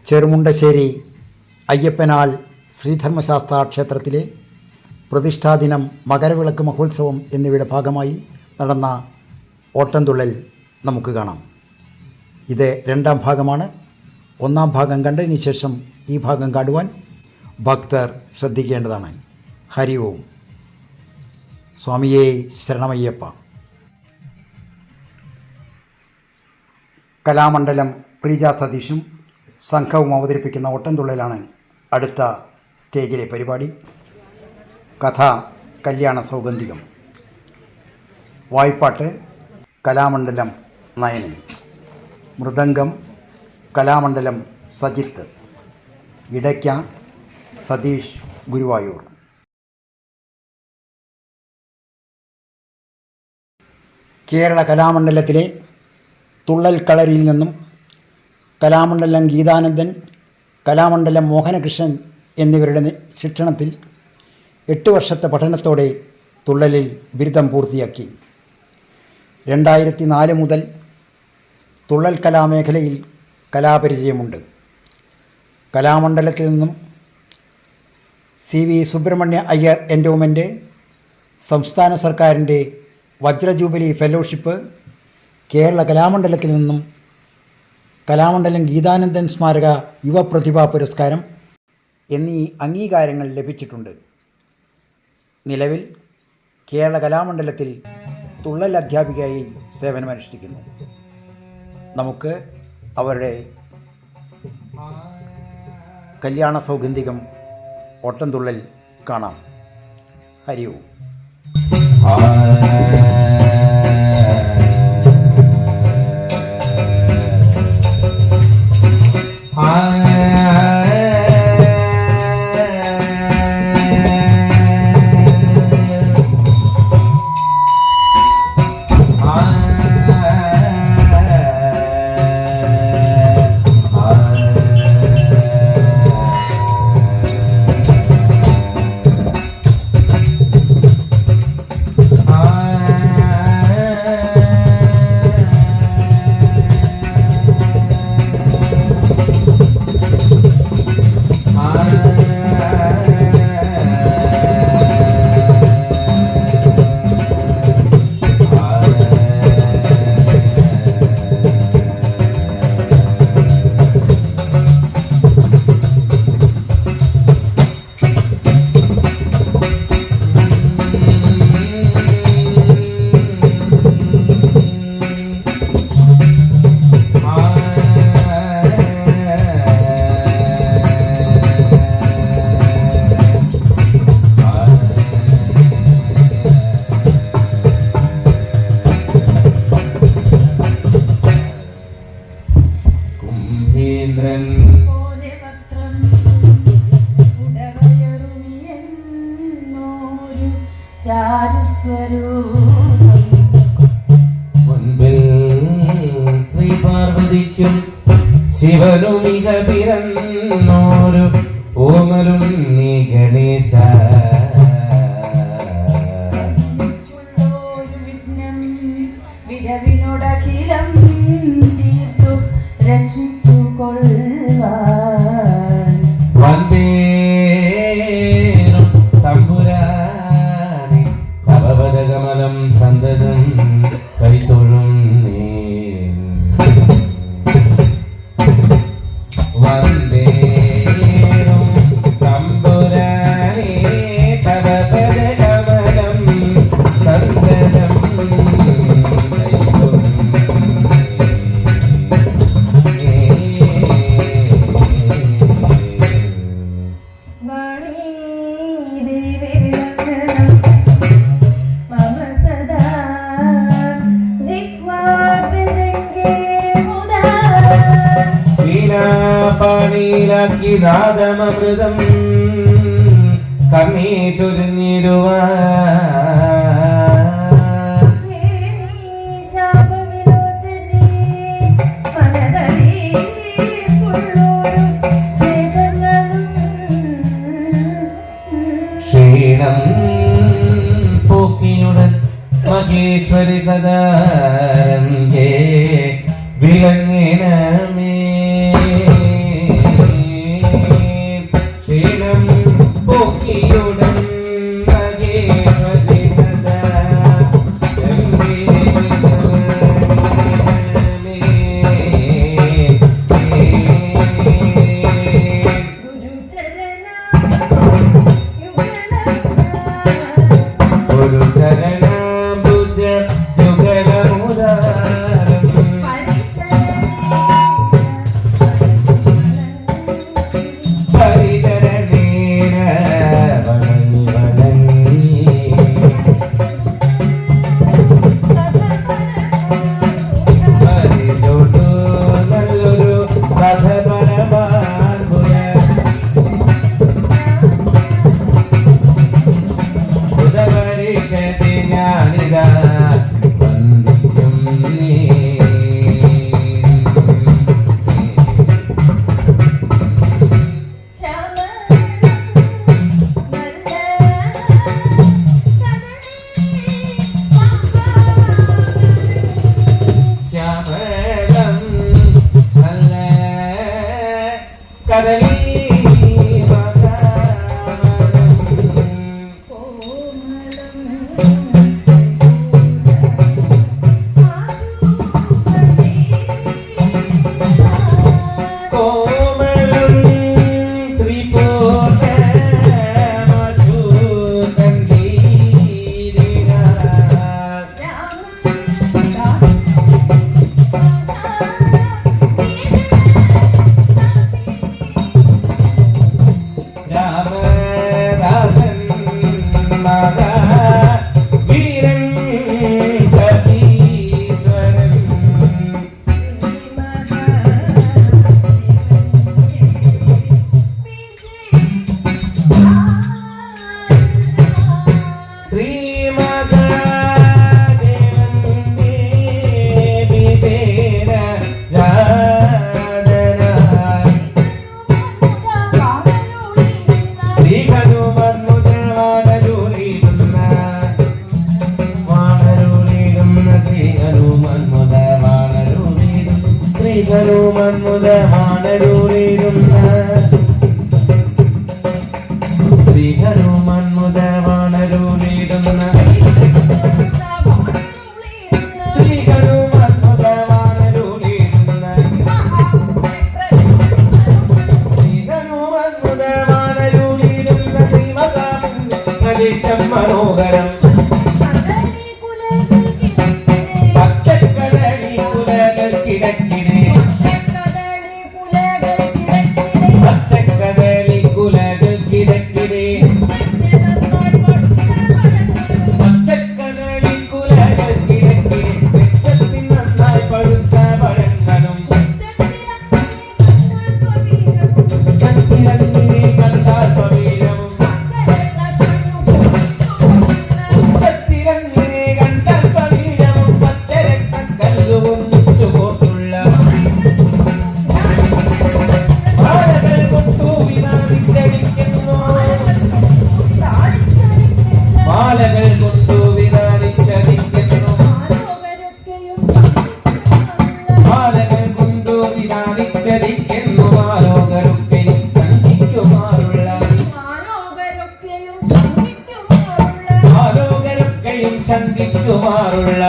ചെറുമുണ്ടശ്ശേരി അയ്യപ്പനാൽ ശ്രീധർമ്മശാസ്ത്ര ക്ഷേത്രത്തിലെ പ്രതിഷ്ഠാദിനം, മകരവിളക്ക് മഹോത്സവം എന്നിവയുടെ ഭാഗമായി നടന്ന ഓട്ടംതുള്ളൽ നമുക്ക് കാണാം. ഇത് രണ്ടാം ഭാഗമാണ്. ഒന്നാം ഭാഗം കണ്ടതിന് ശേഷം ഈ ഭാഗം കാണുവാൻ ഭക്തർ ശ്രദ്ധിക്കേണ്ടതാണ്. ഹരി ഓം. സ്വാമിയേ ശരണമയ്യപ്പ. കലാമണ്ഡലം പ്രീജ സതീഷും സംഘവും അവതരിപ്പിക്കുന്ന ഓട്ടംതുള്ളലാണ് അടുത്ത സ്റ്റേജിലെ പരിപാടി. കഥ കല്യാണ സൗഗന്ധികം. വായ്പാട്ട് കലാമണ്ഡലം നയനൻ. മൃദംഗം കലാമണ്ഡലം സജിത്ത്. ഇടയ്ക്ക സതീഷ് ഗുരുവായൂർ. കേരള കലാമണ്ഡലത്തിലെ തുള്ളൽ കളരിയിൽ നിന്നും കലാമണ്ഡലം ഗീതാനന്ദൻ, കലാമണ്ഡലം മോഹനകൃഷ്ണൻ എന്നിവരുടെ ശിക്ഷണത്തിൽ 8 വർഷത്തെ പഠനത്തോടെ തുള്ളലിൽ ബിരുദം പൂർത്തിയാക്കി. 2004 മുതൽ തുള്ളൽ കലാമേഖലയിൽ കലാപരിചയമുണ്ട്. കലാമണ്ഡലത്തിൽ നിന്നും CV സുബ്രഹ്മണ്യ അയ്യർ എൻഡോമെൻ്റ്, സംസ്ഥാന സർക്കാരിൻ്റെ വജ്രജൂബിലി ഫെലോഷിപ്പ്, കേരള കലാമണ്ഡലത്തിൽ നിന്നും കലാമണ്ഡലം ഗീതാനന്ദൻ സ്മാരക യുവപ്രതിഭാ പുരസ്കാരം എന്നീ അംഗീകാരങ്ങൾ ലഭിച്ചിട്ടുണ്ട്. നിലവിൽ കേരള കലാമണ്ഡലത്തിൽ തുള്ളൽ അധ്യാപികയായി സേവനമനുഷ്ഠിക്കുന്നു. നമുക്ക് അവരുടെ കല്യാണ സൗഗന്ധികം ഓട്ടംതുള്ളൽ കാണാം. ഹരി ഓം. ശ്രീപാർവതിക്കും ശിവനുമിക പിറന്നോരു ഓമരും നീ ഗണേശ. വിരവിനോടഖിലം തീർത്തു രക്ഷിച്ചു കൊള്ളുവാൻ വൻപേരും തമ്പുരാനെ തവപദകമലം സന്തതം കൈത്തൊഴും വന്ദേരും തമ്പുരാനെ തവപദകമലം സന്തതം പാണിയിലാക്കി നാദമൃതം കണ്ണീ ചൊരിഞ്ഞിടുവാൻ ക്ഷീണം പോക്കിയുടൻ മഹേശ്വരി സദാ വിളങ്ങിനമേ കദളി മനോഹരം പച്ചക്കടലി കുലകൾ കിടക്കിടേ പച്ചക്കടലി കുലകൾ കിടക്കിടേ പച്ചക്കടലി കുലകൾ കിടക്കിടേ വെച്ചത്തിൽ നന്നായി പഴുത്ത പഴങ്ങളും ചത്തിരങ്ങിനെ കണ്ടാൽ പവീരവും ശങ്കിക്കുമാറുള്ള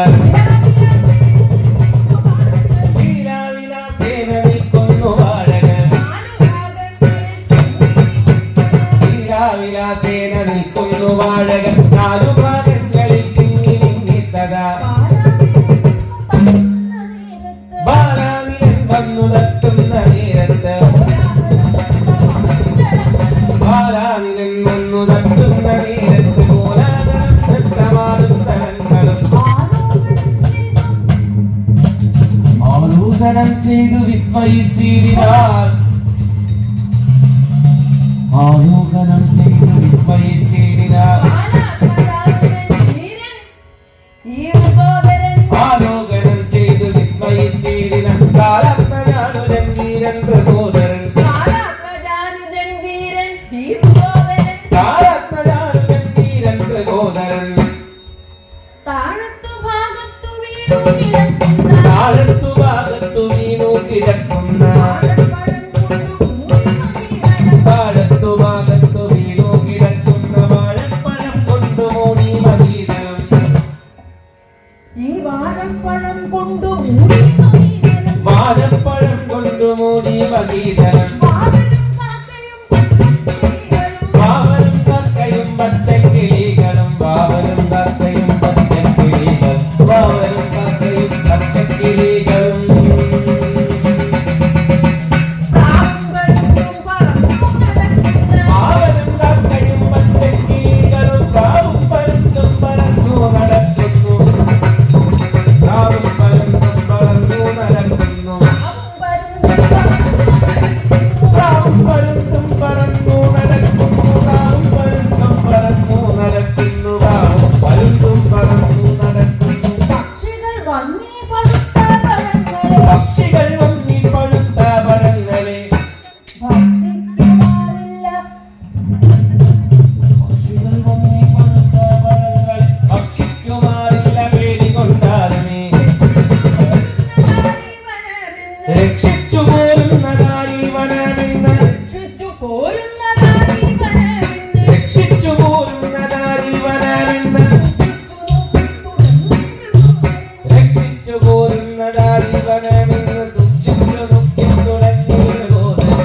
ലീലാവിലാസേന നിൽക്കുന്നു വാഴകൾ ലീലാവിലാസേന നിൽക്കുന്നു വാഴകൾ നാലു ഭാഗങ്ങളിൽ തിങ്ങി നിന്നിത്തതാ ബാലാനിലൻ വന്നു തട്ടുന്ന നേരത്ത് ബാലാനിലൻ വന്നു തട്ടുന്ന നേരത്ത് ആലോകനം ചെയ്തു വിസ്മയിച്ചിടിനാൾ ആലോകനം ചെയ്തു വിസ്മയിച്ചിടിനാൾ ആലോകനം ചെയ്തു വിസ്മയിച്ചിടിനാൾ കാലത്മജാനുജൻ വീരൻ പ്രബോധരൻ കാലത്മജാനുജൻ വീരൻ പ്രബോധരൻ താഴത്തു ഭാഗത്തു വീണു കിടക്കുന്ന താഴത്തു ഭാഗത്തു വീണു കിടക്കുന്ന വാഴപ്പഴം കൊണ്ടു മൂടി മദീനം ഈ വാഴപ്പഴം കൊണ്ടു മൂടി മദീനം വാവലും കക്കയും പച്ചക്കിളികളും വാവലും കക്കയും പച്ചക്കിളികളും വാവലും കക്കയും പച്ചക്കിളികളും വാവലും കക്കയും പച്ചക്കിളികളും പ്രാവും പരുന്തും പറന്നു നടക്കുന്നു പ്രാവും പരുന്തും പറന്നു നടക്കുന്നു പ്രാവും പരുന്തും പറന്നു നടക്കുന്നു പ്രാവും പരുന്തും പറന്നു നടക്കുന്നു പ്രാവും പരുന്തും പറന്നു നടക്കുന്നു പക്ഷികൾ വന്നി പഴുത്ത പഴങ്ങളെ പക്ഷികൾ വന്നി പഴുത്ത പഴങ്ങളെ ഭക്ഷിക്കുമാറില്ല പേടി കൊണ്ടാരുമേ രക്ഷിച്ചു പോരുന്നതായി വനമെന്ന് സൂക്ഷിച്ചു പോരുന്നതാ ജീവനമെന്ന് സൂക്ഷിച്ചു നോക്കി തുടങ്ങി പ്രബോധനം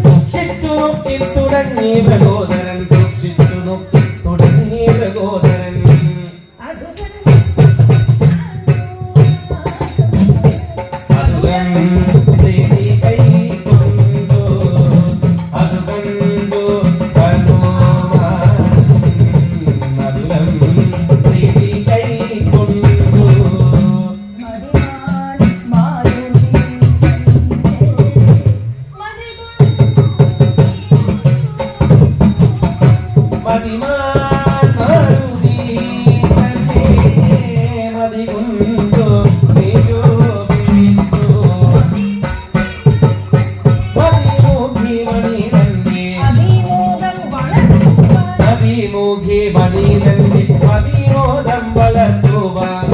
സൂക്ഷിച്ചു നോക്കി തുടങ്ങി പ്രബോധനം സൂക്ഷിച്ചു നോക്കി തുടങ്ങി പ്രബോധനം അതിമോദം വളർത്തുവാൻ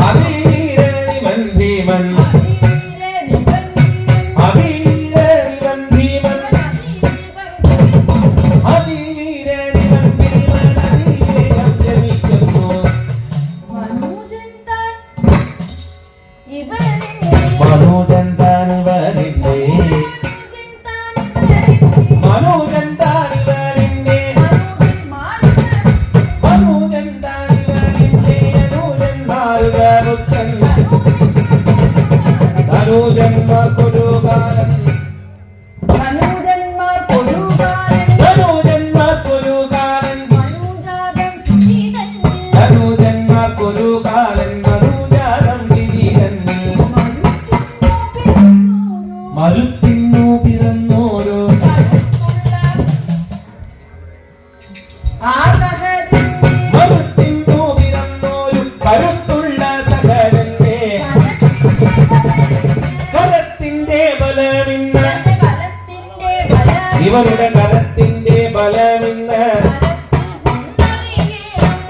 അതിവീരൻ ഭീമൻ അതിവീരൻ ഭീമൻ അതിവീരൻ ഭീമൻ അതിവേഗം ജനിക്കുന്നു മനോജൻ താൻ ഇവരില്ലേ മനോജൻ താൻ ഇവരില്ലേ മനോജൻ താൻ ഇവരില്ലേ അനുജന്മാരുകൻ അനുജന്മാർക്കൊരു കാലം അനുജന്മാർക്കൊരു കാലൻ അനുജന്മാർക്കൊരു കാലൻ മനുജാതം വിധിതന്നെ മരുത്തിന്നു പിറന്നോരോ മരുത്തിന്നു പിറന്നോരു കരുത്തുള്ള സഹരന്റെ കരത്തിന്റെ ബലമിന്ന് ഇവരുടെ കരത്തിന്റെ ബലമിന്ന്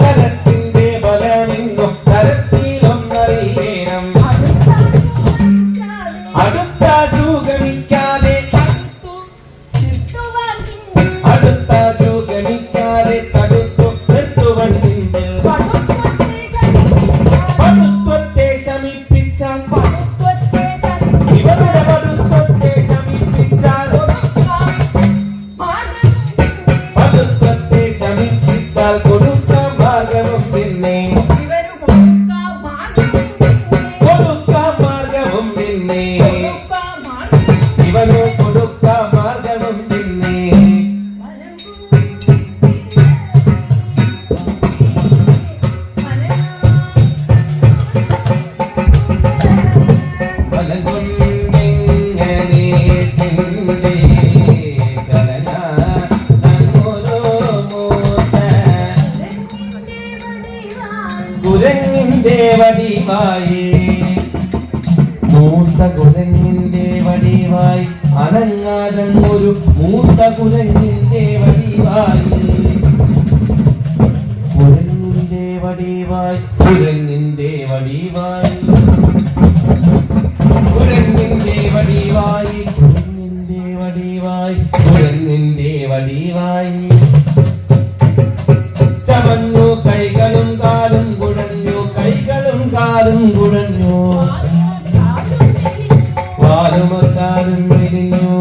കരത്തിന്റെ ബലമിന്നു കരത്തിലൊന്നറിയണം അടുത്ത ശുഗമിക്കാതെ അടുത്ത ശുഗമിക്കാതെ തടുത്തു നിർത്തുവൻ പിന്നിൽ പടുത്വത്തെ ശമിപ്പിച്ചാൽ ഇവരുടെ പടുത്വത്തെ ശമിപ്പിച്ചാൽ പടുത്വത്തെ ശമിപ്പിച്ചാൽ കൊടുക്ക മാർഗവും പിന്നെ കൊടുക്ക മാർഗവും പിന്നെ ഇവനു കൊടുക്ക മാർഗവും പിന്നെ കുരങ്ങിന്റെ വടിവായി മൂത്ത കുരങ്ങിന്റെ വടിവായി അനങ്ങാതം ഒരു മൂത്ത കുരങ്ങിന്റെ വടിവായി കുരങ്ങിന്റെ വടിവായി കുരങ്ങിന്റെ വടിവായി കുരങ്ങിന്റെ വടിവായി കുരങ്ങിന്റെ വടിവായി കുരങ്ങിന്റെ വടിവായി ചമഞ്ഞു കൈകളും കാലും കുഴഞ്ഞു കൈകളും കാലും കുഴഞ്ഞു വാലുമക്കാലും വിരിഞ്ഞു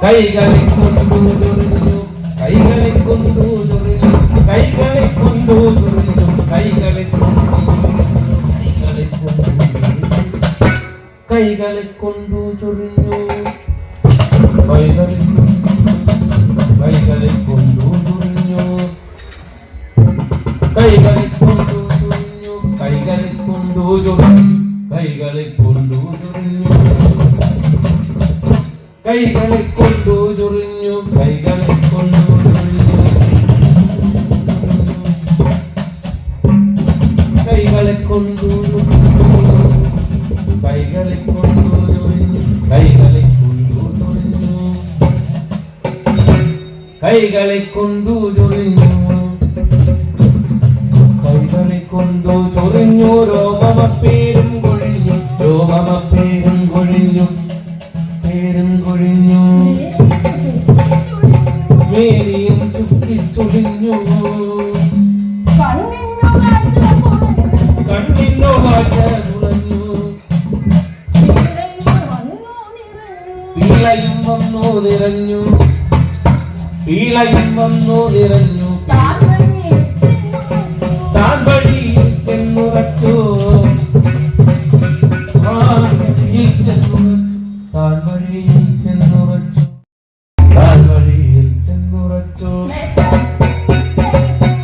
കൈകളെ കൊണ്ടു ചൊറിഞ്ഞു കൈകളെ കൊണ്ടു ചൊറിഞ്ഞു കൈകളെ കൊണ്ടു ചൊറിഞ്ഞു കൈകളെ കൈകളെ കൊണ്ടു ചൊറിഞ്ഞു കൈകളെ കൊണ്ടു ചൊറിഞ്ഞു കൈകളെ കൊണ്ടു ചൊറിഞ്ഞു കൈകളെ കൊണ്ടു ചൊറിഞ്ഞു കൈകളെ കൊണ്ടു ചൊറിഞ്ഞു കൈകളെ കൊണ്ടു ചൊറിഞ്ഞു കൈകളെ കൊണ്ടു ചൊറിഞ്ഞു കൈകളെ കൊണ്ടു കൈകളെ കൊണ്ടു ചൊറിഞ്ഞു കൈകളെ കൊണ്ടു ചൊറിഞ്ഞു കൈകളെ കൊണ്ടു ചൊറിഞ്ഞു കൈകളെ കൊണ്ടു ചൊറിഞ്ഞു രോമമപ്പേരും കൊഴിഞ്ഞു രോമമപ്പേരും കൊഴിഞ്ഞു പേരും കൊഴിഞ്ഞു മേരി താടിയും ചുക്കിച്ചുളിഞ്ഞു കണ്ണിന്നു കാഴ്ച തുളഞ്ഞു പീളയും വന്നു നിറഞ്ഞു പീളയും വന്നു നിറഞ്ഞു താൻ വഴിയിൽ ചെന്നുറച്ചു താൻ വഴിയിൽ ചെന്നുറച്ചു താൻ വഴിയിൽ ചെന്നുറച്ചു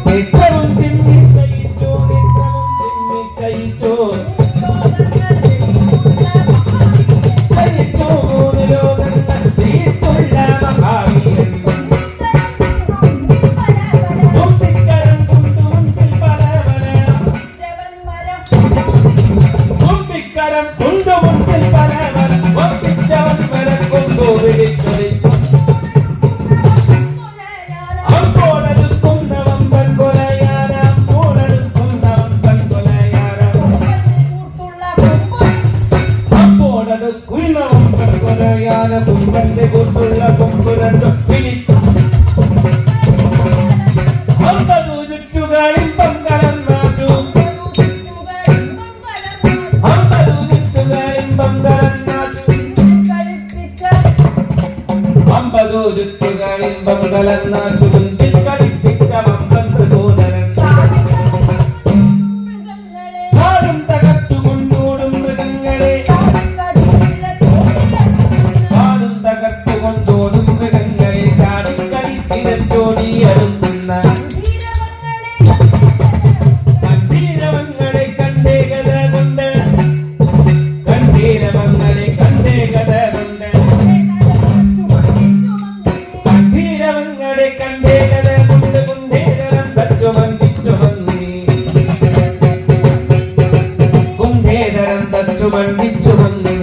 നിത്യവും ചിന്നി ശയിച്ചു നിത്യവും ചിന്നി ശയിച്ചു ശയിച്ചു മൂന്ന് ലോകങ്ങൾ തീർത്തുള്ള മഹാവീരൻ തുമ്പിക്കരം കുണ്ടുമുണ്ടിൽ പല പല തുമ്പിക്കരം കുണ്ടുമുണ്ടിൽ പല പല ഒപ്പിച്ചവൻ വരെ കൊണ്ടു വിളിച്ചൊളി അമ്പോടടുക്കുന്നവൻ പൻകൊലയാന അമ്പോടടുക്കുന്നവൻ പൻകൊലയാന അമ്പോടടുക്കുന്നവൻ പൻകൊലയാന കുമ്പന്റെ കൊണ്ടുള്ള കൊമ്പ് രണ്ടും പിടിച്ചു അമ്പതു ചുറ്റുകായും പങ്കലന്നാച്ചു അമ്പതു ചുറ്റുകായും പങ്കലന്നാച്ചു അമ്പതു ചുറ്റുകായും പങ്കലന്നാച്ചു മുൻപിൽ കളിപ്പിച്ച വമ്പൻ ത്രികോണരൻ നാടും തകർത്തുകൊണ്ടോടും മൃഗങ്ങളെ നാടും തകർത്തുകൊണ്ടോടും മൃഗങ്ങളെ ചാടിക്കളിച്ചിരച്ചോടി അടുക്കുന്ന കണ്ടീരവങ്ങളെ കണ്ടേ കഥ കൊണ്ട് കണ്ടീരവങ്ങളെ കണ്ടേ കഥ കൊണ്ട് കണ്ടീരവങ്ങളെ കണ്ടേ കഥ കൊണ്ട് കുണ്ടേരം തച്ചു മണ്ടിച്ചു വന്നി കുണ്ടേരം തച്ചു മണ്ടിച്ചു വന്നി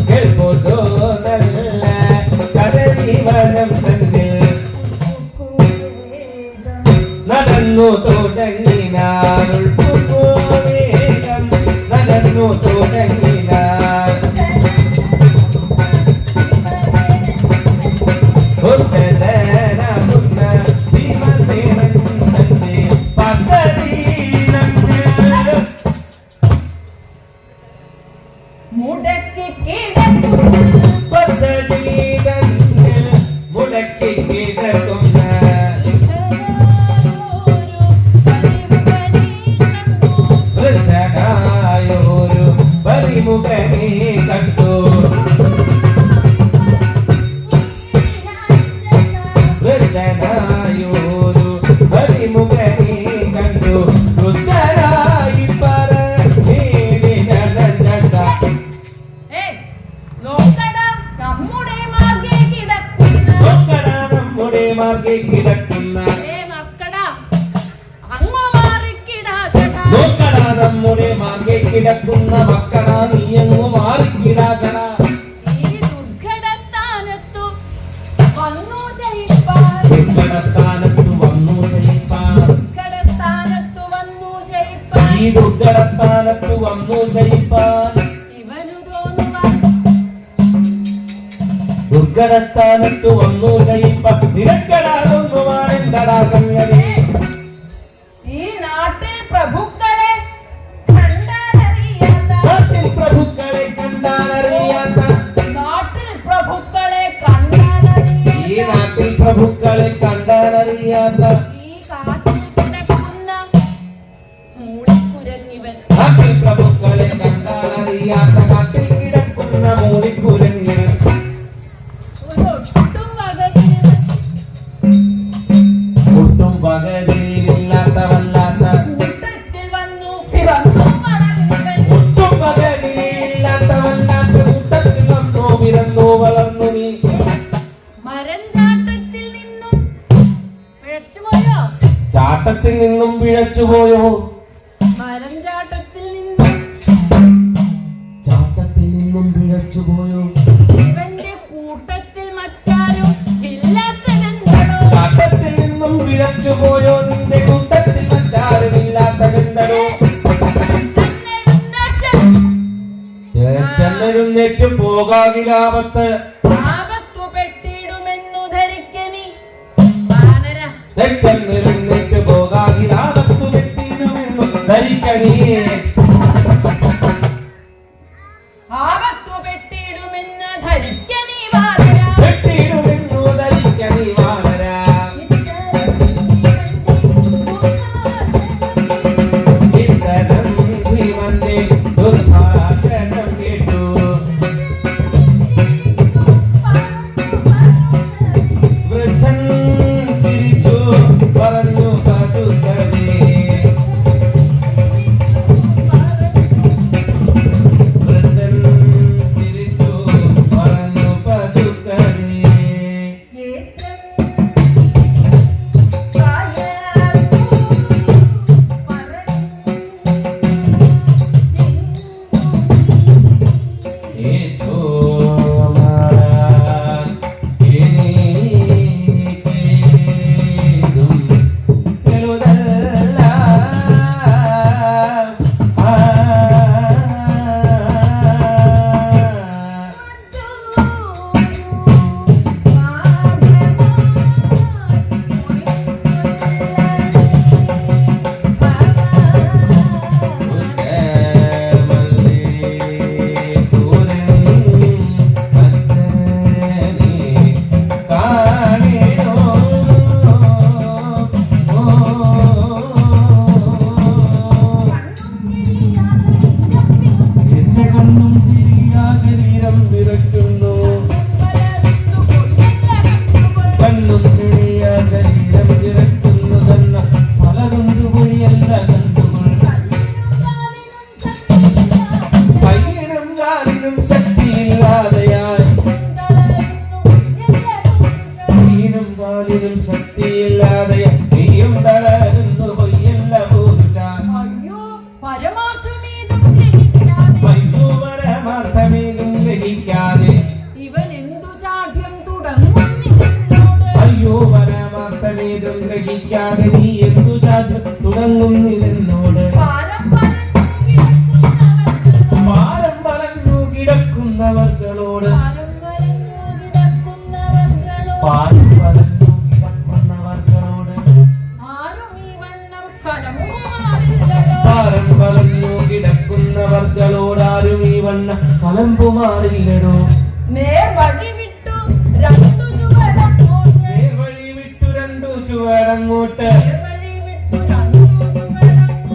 കേൾപ്പോട്ടോ നല്ല കടലി വനം തന്നെ നടന്നു തുടങ്ങിനാൾ വേഗം നടന്നു തുടങ്ങിനാൾ ഉത്തരനാകുന്ന ഭീമസേനൻ തന്നെ പദ്ധതി മുടക്കി കിടക്കുന്ന പദ്ധതി മുടക്കി കിടക്കുന്ന വൃദ്ധനായൊരു പരിമുഖനെ കണ്ടു വൃദ്ധനായൊരു പരിമുഖനെ കണ്ടു വൃദ്ധനായി പറയേടി നടന്നട നോക്കടാ നമ്മുടെ മാർഗേ കിടക്കുന്ന നോക്കടാ നമ്മുടെ മാർഗെ കിടക്കുന്ന മക്കടാ അങ്ങ് മാറിക്കിടാസടാ നോക്കടാ നമ്മുടെ മാർഗെ കിടക്കുന്ന മക്കളാ നീയങ്ങു മാറിക്കിടാചന ഈ ദുർഘടസ്ഥാനത്തു വന്നു ജയിപ്പാൻ ദുർഘടസ്ഥാനത്തു വന്നു ശയിപ്പാൻ ദുർഘടസ്ഥാനത്തു വന്നു ജയിപ്പാൻ ഈ ദുർഘടസ്ഥാനത്തു വന്നു ശയിപ്പാൻ ഇവനു തോന്നുവാൻ ദുർഘടസ്ഥാനത്തു വന്നു ശയിപ്പാൻ നിരക്കടാതൊന്നുവാൻ എന്തടാ സംഗതി ഈ നാട്ടിൽ പ്രഭുക്കളെ കണ്ടാലറിയാത്ത നാട്ടിൽ പ്രഭുക്കളെ കണ്ടാലറിയാത്ത നാട്ടിൽ പ്രഭുക്കളെ ഈ കണ്ടാലറിയാത്ത നാട്ടിൽ പ്രഭുക്കളെ കണ്ടാലറിയാത്ത ഈ കാട്ടിൽ കിടക്കുന്ന മൂളിക്കുരങ്ങിവൻ നാട്ടിൽ പ്രഭുക്കളെ കണ്ടാലറിയാത്ത നാട്ടിൽ കിടക്കുന്ന മൂളിക്കുരങ്ങിന് ഒരൊട്ടും വകഞ്ഞവൻ ഒട്ടും പകലില്ലാത്തവല്ലാത്ത കൂട്ടത്തിൽ വന്നു പിറന്നു വളർന്നവൻ ഒട്ടും പകലില്ലാത്തവല്ലാത്ത കൂട്ടത്തിൽ വന്നു പിറന്നു വളർന്നു നീ മരഞ്ചാട്ടത്തിൽ നിന്നും പിഴച്ചുപോയോ ചാട്ടത്തിൽ നിന്നും പിഴച്ചുപോയോ മരഞ്ചാട്ടത്തിൽ നിന്നും ചാട്ടത്തിൽ നിന്നും പിഴച്ചുപോയോ ഇവന്റെ കൂട്ടത്തിൽ മറ്റാരും ഇല്ലാത്തതെന്തോ ചാട്ടത്തിൽ നിന്നും പിഴച്ചുപോയോ നിന്റെ കൂട്ടത്തിൽ മറ്റാരുമില്ലാത്തതെന്തോ ചെന്നെഴുന്നേറ്റു പോ പോകാകിലാപത്ത് ആപത്തു പെട്ടിടുമെന്നു ധരിക്കനി വാനര. തെറ്റെന്നിരുന്നിട്ട് പോകാകിലാപത്തു പെട്ടിടുമെന്നു ധരിക്കണേ. ആപത്തു പെട്ടിടുമെന്ന് ധരിക്കനി വാനര. പെട്ടിടുമെന്നു ധരിക്കണേ വാനര. ഇത്തരം ഭീമന്റെ ദുർഭാഷണം കേട്ടു വൃദ്ധൻ ചിരിച്ചു പറഞ്ഞു പതുക്കവേ. വൃദ്ധൻ ചിരിച്ചു പറഞ്ഞു പതുക്കവേ. ശക്തിയില്ലാതെ നീയും തളരുന്നു പൊയ്യല്ല പൂജ. അയ്യോ പരമാർത്ഥമേതും ഗ്രഹിക്കാതെ അയ്യോ പരമാർത്ഥമേതും ഗ്രഹിക്കാതെ ഇവൻ എന്തു സാധ്യം തുടങ്ങുന്നിവനോട്. അയ്യോ പരമാർത്ഥമേതും ഗ്രഹിക്കാതെ നീ എന്തു സാധ്യം തുടങ്ങുന്നിതെന്നോട്. പാരം പറഞ്ഞു കിടക്കുന്നവർകളോട് പാരം പറഞ്ഞു കിടക്കുന്നവர்களോട് പാരം പറഞ്ഞു കിടക്കുന്നവർകളോട് ആരും ഈ വണ്ണം കലമുമാറില്ലടോ. പാരം പറഞ്ഞു കിടക്കുന്നവർകളോട് ആരും ഈ വണ്ണ കലമ്പുമാറില്ലടോ. നേർവഴി വിട്ടു രണ്ടു ചുവടങ്ങോട്ട്. നേർവഴി വിട്ടു രണ്ടു ചുവടങ്ങോട്ട്. നേർവഴി വിട്ടു രണ്ടു ചുവടങ്ങോട്ട്.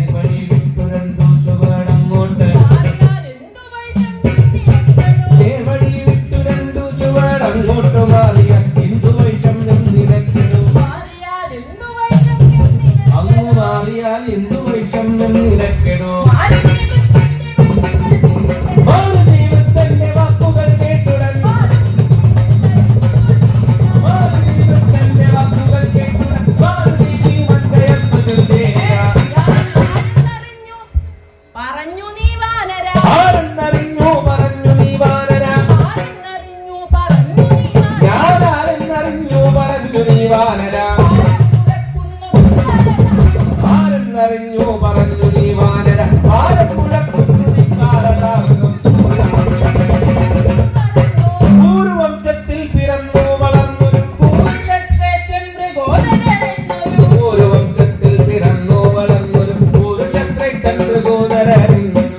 നേർവഴി വിട്ടു രണ്ടു ചുവടങ്ങോട്ട്. മാറിയാൽ എന്തു വൈഷമ്യം നിനക്കെടോ. നേർവഴി വിട്ടു രണ്ടു ചുവടങ്ങോട്ട് മാറിയ ഹിന്ദു വൈഷമ്യം നിനക്കിടും. മാറിയാൽ എന്തു വൈഷമ്യം നിനക്കെടോ. അങ്ങ് മാറിയാൽ ഹിന്ദു വൈഷമ്യം നിനക്കിടോ. ദൈവത്തിന്റെ വാക്കുകൾ കേട്ടുടൻ ദൈവത്തിന്റെ വാക്കുകൾ കേട്ടുടൻ പറഞ്ഞു നീ വാനര. ആരെന്നറിഞ്ഞു പറഞ്ഞു നീ വാനര. ആരെന്നറിഞ്ഞു പറഞ്ഞു നീ വാനര. ഞാനാരെന്നറിഞ്ഞു പറഞ്ഞു നീ വാനര. ആരെന്നറിഞ്ഞു പറഞ്ഞു നീ വാനര. ആരപ്പുഴക്കുന്നു നീ കാലതാമസം. പൂർവംശത്തിൽ പിറന്നു വളർന്നൊരു പുരുഷശ്രേഷ്ഠൻ മൃഗോദരനെന്നൊരു പൂർവംശത്തിൽ പിറന്നു വളർന്നൊരു പുരുഷശ്രേഷ്ഠൻ മൃഗോദരനെന്നൊരു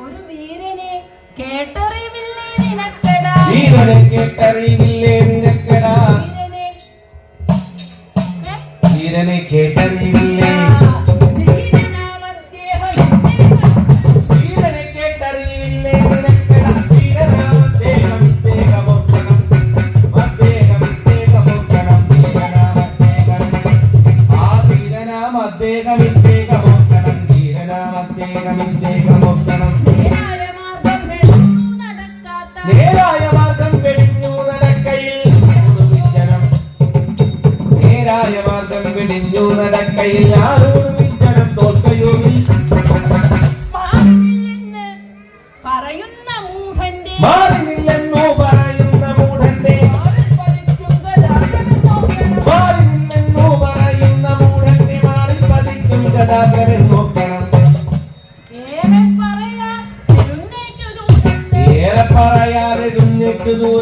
ഒരു വീരനെ കേട്ടറിവില്ലേ നിനക്കെടാ. ജീവനെ കേട്ടറിവില്ലേ നിനക്കെടാ. വീരനെ വീരനെ കേട്ടറിവില്ലേ. ധീരനാം അദ്ദേഹം വീരനെ കേട്ടറിവില്ലേ നിനക്കെടാ. വീരനാമദ്ദേഹം ഇദ്ദേഹമൊക്കണം. അദ്ദേഹം ഇദ്ദേഹമൊക്കണം. വീരനാമദ്ദേഹം ആ വീരനാമദ്ദേഹം ഇദ്ദേഹമൊക്കണം. വീരനാമദ്ദേഹം ഇദ്ദേഹമൊക്കണം. നേരായ മാർഗം വെടിഞ്ഞു നടക്കാത്ത നേരായ മാർഗം വെടിഞ്ഞു നടക്കയിൽ വിജനം. നേരായ മാർഗം വെടിഞ്ഞു നടക്കയിൽ ആരോട് വിജനം തോൽക്കയോയിൽ. മാറില്ലെന്ന് പറയുന്ന മൂഢന്റെ മാറിനില്ലെന്നു പറയുന്ന മൂഢന്റെ. മാറിൽ പതിക്കും ഗതാഗതം നോക്കണം. മാറിനില്ലെന്നു പറയുന്ന മൂഢന്റെ മാറിൽ പതിക്കും ഗതാഗതം നോക്കണം. ഏറെ പറയാൻ എഴുന്നേറ്റു ദൂതന്റെ. ഏറെ പറയാൻ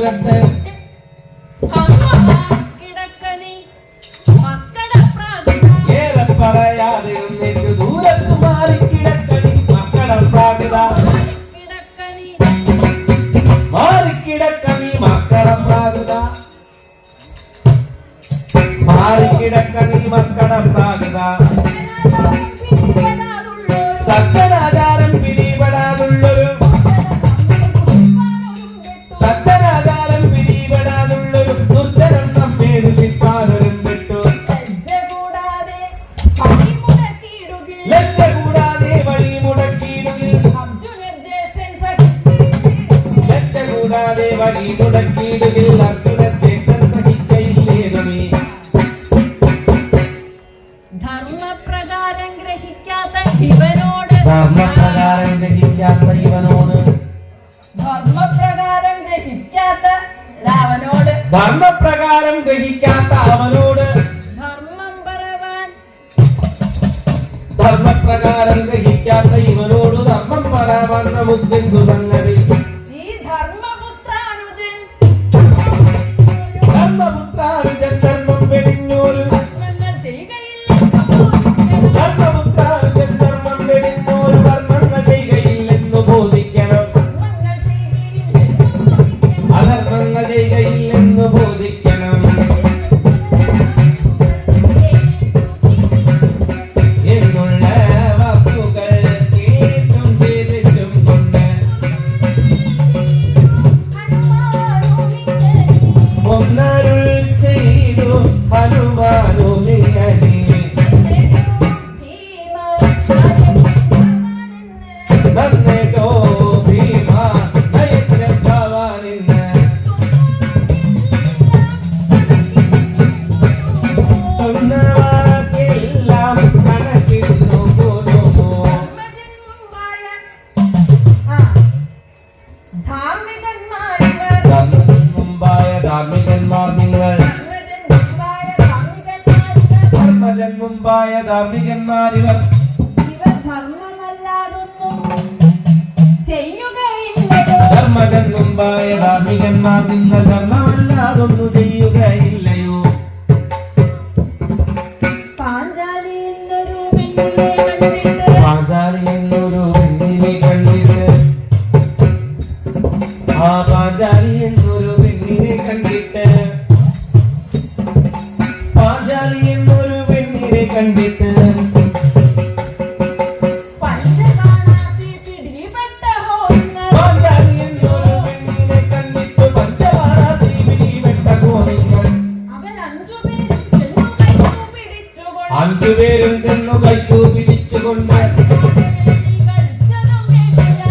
ദൂരത്ത് കിടക്കനി മക്കട പ്രാകൃത ഏറെ പറയാതെ ഒന്നിച്ചു ദൂരത്ത് മാറിക്കിടക്കണി മക്കളെ പ്രാകൃത കിടക്കനി മാറിക്കിടക്കണി മക്കളെ പ്രാകൃത മാറിക്കിടക്കണി മക്കളെ പ്രാകൃത സത്യനാചാരം പിടിപെടാതുള്ളൊരു സത്യനാചാരം പിടിപെടാതുള്ളൊരു ദുർജനം നമ്മെ ദുഷിപ്പാനൊരും വിട്ടു ലജ്ജ കൂടാതെ വഴി മുടക്കിയിടുകിൽ ലജ്ജ കൂടാതെ വഴി മുടക്കിയിടുകിൽ അർജുന ചേട്ടൻ സഹിക്കയില്ലേതുമേ ധർമ്മപ്രകാരം ഗ്രഹിക്കാത്ത ഇവനോട് ധർമ്മപ്രകാരം ഗ്രഹിക്കാത്ത ഇവനോട് ധർമ്മപ്രകാരം ഗ്രഹിക്കാത്ത രാവനോട് ധർമ്മപ്രകാരം ഗ്രഹിക്കാത്ത അവനോട് ധർമ്മം പറവാൻ ധർമ്മപ്രകാരം ഗ്രഹിക്കാത്ത ഇവനോട് ധർമ്മം പറയാൻ നമുക്കെന്തു സംഗതി ഈ ധർമ്മപുത്രാനുജൻ ധർമ്മപുത്രാനുജൻ ധർമ്മം വെടിഞ്ഞോരു കർമ്മങ്ങൾ ചെയ്യുകയില്ല ധർമ്മപുത്രാനുജൻ ധർമ്മം വെടിഞ്ഞോരു കർമ്മങ്ങൾ ചെയ്യുകയില്ലെന്നു ബോധിക്കണം അധർമ്മങ്ങൾ ചെയ്യുകയില്ലെന്നു ബോധിക്കണം എന്നുള്ള വാക്കുകൾ കേട്ടും ചെയ്തും കൊണ്ട് ഒന്നരുൾ ചെയ്തു ഹനുമാനുലിങ്ങനെ നന്നേട്ടോ ഭീമ നയഗ്രന്ഥവാനിന്ന് ചൊന്നവാക്കെല്ലാം കണക്കിരുന്നു പോരുമോ മുമ്പായ ധാർമ്മികന്മാർ നിങ്ങൾ ധർമ്മജൻ മുമ്പായ ധാർമ്മികന്മാരിവർ ധർമ്മജൻ മുമ്പായ ധാർമ്മികന്മാർ നിങ്ങൾ ധർമ്മമല്ലാതൊന്നു ചെയ്യുകയില്ലയോ പാഞ്ചാലി എന്നൊരു പെണ്ണിനെ കണ്ടിട്ട് ആ പാഞ്ചാലി എന്നൊരു പെണ്ണിനെ കണ്ടിട്ട് പാഞ്ചാലി എന്നൊരു പെണ്ണിനെ കണ്ടിട്ട് പാഞ്ചാലി എന്നൊരു പെണ്ണിനെ കണ്ടിട്ട് പഞ്ചവാടാതി പിടിപെട്ട കോണിങ്ങൾ അഞ്ചുപേരും ചെന്നു കൈക്കു പിടിച്ചുകൊണ്ട്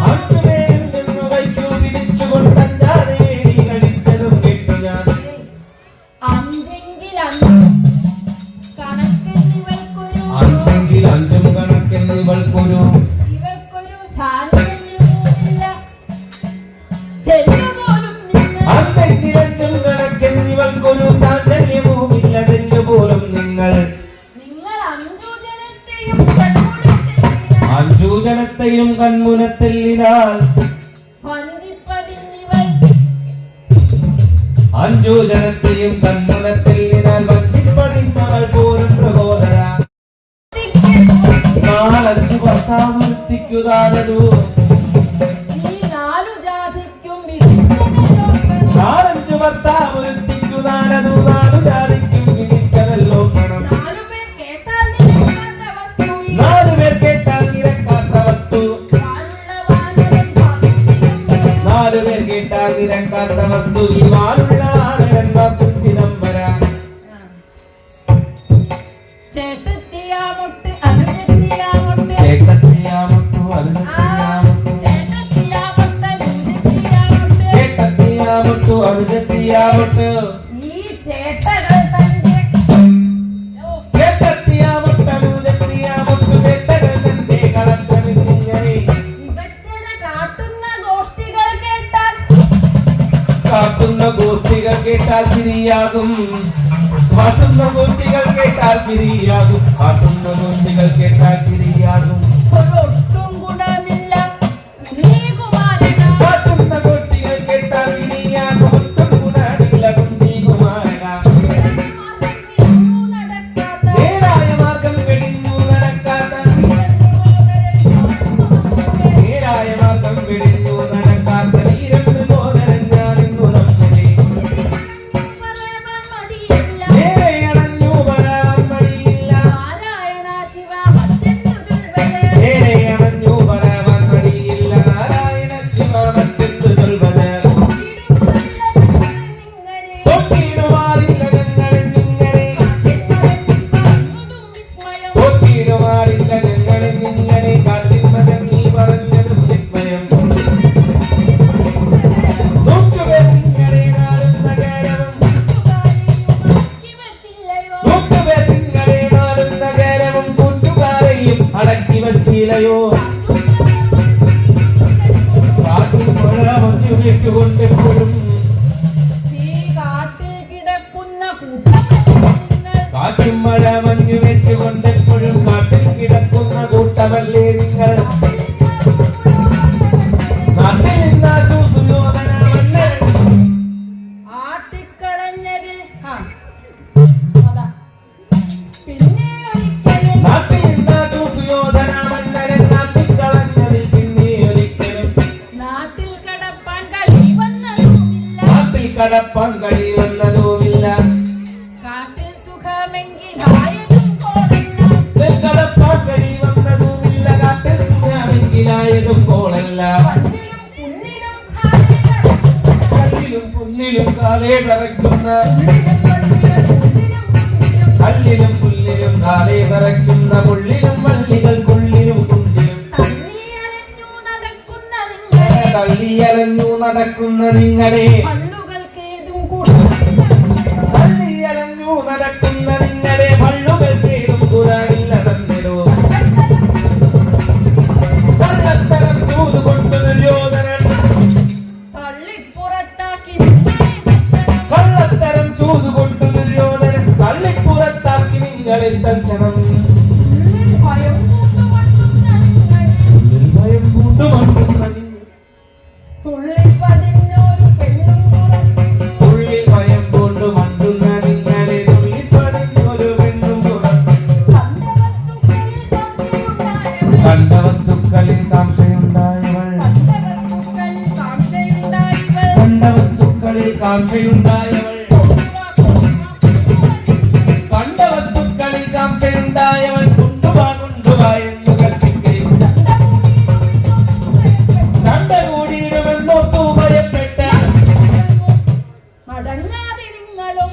അഞ്ചുപേരും ചെന്നു കൈക്കു പിടിച്ചുകൊണ്ട് അഞ്ചാതെ വേടി കളിച്ചതും കേട്ടു ഞാൻ അഞ്ചെങ്കിൽ അഞ്ചും കണക്കെന്നിവൾക്കൊരു ഇവൾക്കൊരു ചാഞ്ചല്യവുമില്ല തെല്ലുപോലും നിങ്ങൾ അഞ്ചെങ്കിൽ അഞ്ചും കണക്കെന്നിവൾക്കൊരു ചാഞ്ചല്യവുമില്ല തെല്ലുപോലും നിങ്ങൾ നിങ്ങൾ അഞ്ചുജനത്തെയും കണ്ണുകൊടുത്തില്ല. അഞ്ചൂജനത്തെയും കൺമുനത്തെല്ലിനാൽ വഞ്ചിപ്പതിന്നിവൾ അഞ്ചൂജനത്തെയും കൺമുനത്തെല്ലിനാൽ വഞ്ചിപ്പതിന്നവൾ പോലും പ്രബോധന നാലഞ്ചു ഭർത്താവ് വൃത്തിക്കുതാനതു ഈ നാലു ജാതിക്കും വിരുദ്ധനോക്കണം. നാലഞ്ചു ഭർത്താവ് വൃത്തിക്കുതാനതു നാലു ജാതിക്കും വിധിച്ചതല്ലോ പണം നാലുപേർ കേട്ടാൽ നിരക്കാത്ത വസ്തു ഈ നാലുപേർ കേട്ടാൽ നിരക്കാത്ത വസ്തു വാലുള്ള വാനരൻ ഭക്തിയും നാലുപേർ കേട്ടാൽ നിരക്കാത്ത വസ്തു ഈ വാലുള്ള ആനരന്മാർക്കും ചിദംബര ചേട്ടത്തിയാമൊട്ട് അനുജത്തിയാമൊട്ട് ചേട്ടത്തിയാമൊട്ടു അനുജത്തിയാമൊട്ടു ചേട്ടത്തിയാമൊട്ട് അനുജത്തിയാമൊട്ട് ചേട്ടത്തിയാമൊട്ടു അനുജത്തിയാമൊട്ടു ഈ ചേട്ടകൾ തന്റെ ചേട്ടത്തിയാമൊട്ടു അനുജത്തിയാമൊട്ടു ചേട്ടകൾ തന്റെ കളക്കമിന്നിങ്ങനെ വിഭജന കാട്ടുന്ന ഗോഷ്ഠികൾ കേട്ടാൽ കാട്ടുന്ന ഗോഷ്ഠികൾ കേട്ടാൽ ചിരിയാകും കാട്ടുന്ന ഗോഷ്ഠികൾ കേട്ടാൽ ചിരിയാകും കാട്ടുന്ന ഗോഷ്ഠികൾ കേട്ടാൽ ചിരിയാകും ഒരൊട്ടും ഗുണമില്ല നീ കുമാരനാ കാട്ടുന്ന ഗോഷ്ഠികൾ കേട്ടാൽ ചിരിയാകും ഒട്ടും കാറ്റും മഴ മഞ്ഞു വെച്ചുകൊണ്ട് എപ്പോഴും കാട്ടിൽ കിടക്കുന്ന കൂട്ടമല്ലേ നിങ്ങൾ നാട്ടിൽ നിന്നാ ചൂസുയോധന മന്നൻ ആട്ടിക്കളഞ്ഞത് അതാ പിന്നെ ഒരിക്കലും നാട്ടിൽ നിന്നാ ചൂസുയോധന മന്നനെ നാട്ടിക്കളഞ്ഞതിൽ പിന്നെ ഒരിക്കലും നാട്ടിൽ കടപ്പാൻ കഴി വന്നതുമില്ല നാട്ടിൽ കടപ്പാൻ കഴി വന്നതുമില്ല കാട്ടിൽ സുഖമെങ്കിൽ ആയതും കോടല്ല കടപ്പാൻ കഴി വന്നതുമില്ല കാട്ടിൽ സുഖമെങ്കിലായതും കോളല്ല കല്ലിലും പുല്ലിലും കാലേ കറക്കുന്ന കല്ലിലും പുല്ലിലും കാലേ കറക്കുന്ന പുള്ളിലും വള്ളികൾക്കുള്ളിലും കുണ്ടിലും തള്ളിയലഞ്ഞു നടക്കുന്ന നിങ്ങളെ തള്ളിയലഞ്ഞു നടക്കുന്ന നിങ്ങളെ പള്ളുകൾക്കേതും കുറവില്ല തന്നിടോ കള്ളത്തരം ചൂതുകൊണ്ട് ദുര്യോധനൻ കള്ളത്തരം ചൂതുകൊണ്ട് ദുര്യോധനൻ തള്ളിപ്പുറത്താക്കി നിങ്ങളെ തൽക്ഷണം ഭയം കൂട്ടുമണ്ടുന്ന ഉള്ളിൽ ഭയം കൊണ്ട് മണ്ടുന്ന നിങ്ങളെ തുള്ളിപ്പതിഞ്ഞൊരു പെണ്ണും പുറത്ത് കണ്ട വസ്തുക്കളിൽ കാംക്ഷയുണ്ടായവൾ കണ്ട വസ്തുക്കളിൽ കാംക്ഷയുണ്ടായവൾ കണ്ട വസ്തുക്കളിൽ കാംക്ഷയുണ്ടായവൾ കൊണ്ടുവാ എന്ന് കൽപ്പിക്കുകയും ചണ്ട കൂടിയിടുമെന്നോർത്തു ഭയപ്പെട്ട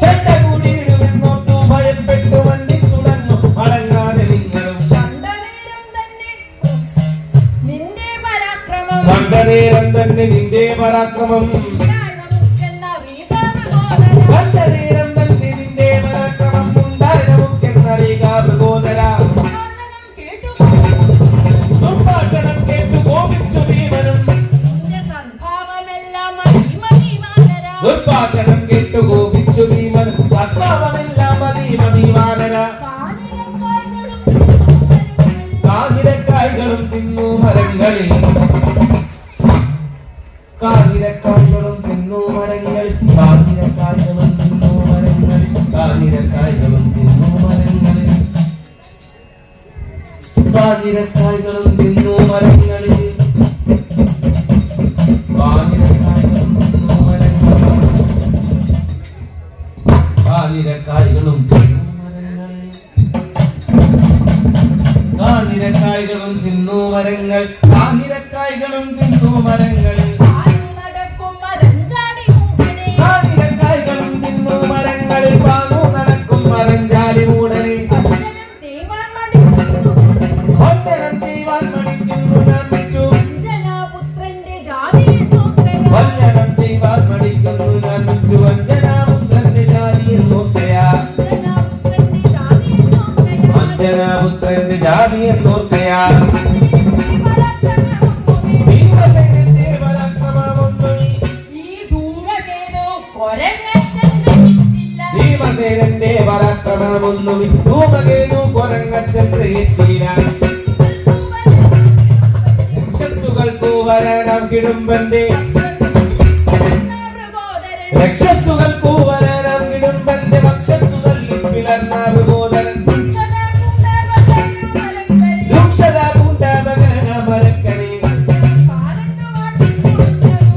ചണ്ട കൂടിയിടുമെന്നോർത്തു ഭയപ്പെട്ടു വണ്ടി തുടർന്നു അടങ്ങാതെ നിങ്ങളും കണ്ട നേരം തന്നെ നിന്റെ പരാക്രമം കണ്ട നേരം തന്നെ നിന്റെ പരാക്രമം ഉണ്ടായി നമുക്കെന്നറിയുക ഭഗോദര ദുർഭാഷണം കേട്ടു കോപിച്ചു ഭീമനും ദുർഭാഷണം കേട്ടു കോപിച്ചു ഭീമനും സദ്ഭാവമെല്ലാം മതീമതീവാനര കാഹിരക്കായ്കളും തിന്നു മരങ്ങളിൽ കാഹിരക്കായ്കളും തിന്നു മരങ്ങളിൽ കാഹിരക്കായ്കളും തിന്നു മരങ്ങളിൽ കാഹിരക്കായ്കളും തിന്നു മരങ്ങളിൽ കാഹിരക്കായ്കളും തിന്നു മരങ്ങളിൽ കാഹിരക്കായ്കളും തിന്നു മരങ്ങളിൽ കാഹിരക്കായ്കളും തിന്നു മരങ്ങളിൽ കാഹിരക്കായ്കളും തിന്നു മരങ്ങൾ കാഹിരക്കായ്കളും തിന്നു മരങ്ങളിൽ കാഹിരക്കായ്കളും തിന്നു മരങ്ങളിൽ പാങ്ങു നടക്കും മരഞ്ചാടി മൂടനെ ഒന്നരം ചെയ്യുവാൻ മടിക്കുന്നു ഞാൻ വെച്ചു വഞ്ചനം ചെയ്യുവാൻ മടിക്കുന്നു ഞാൻ വെച്ചു വഞ്ചനാപുത്രന്റെ ജാതിയിൽ നോക്കയാ വഞ്ചനാപുത്രന്റെ ജാതിയിൽ നോക്കയാ ഭീമസേനന്റെ പരാക്രമമൊന്നും ഭീമസേനന്റെ പരാക്രമമൊന്നും ധൂമകേതു കൊരങ്ങച്ചൻ ഗ്രഹിച്ചില്ല രക്ഷസുകൾക്കു വരാനാം കിടുമ്പന്റെ രക്ഷസുകൾക്കു വരാനാം കിടുമ്പന്റെ പക്ഷസുകൾ പിളർന്ന വിമോദനൻ രൂക്ഷത പൂണ്ടാപകന മരക്കനെ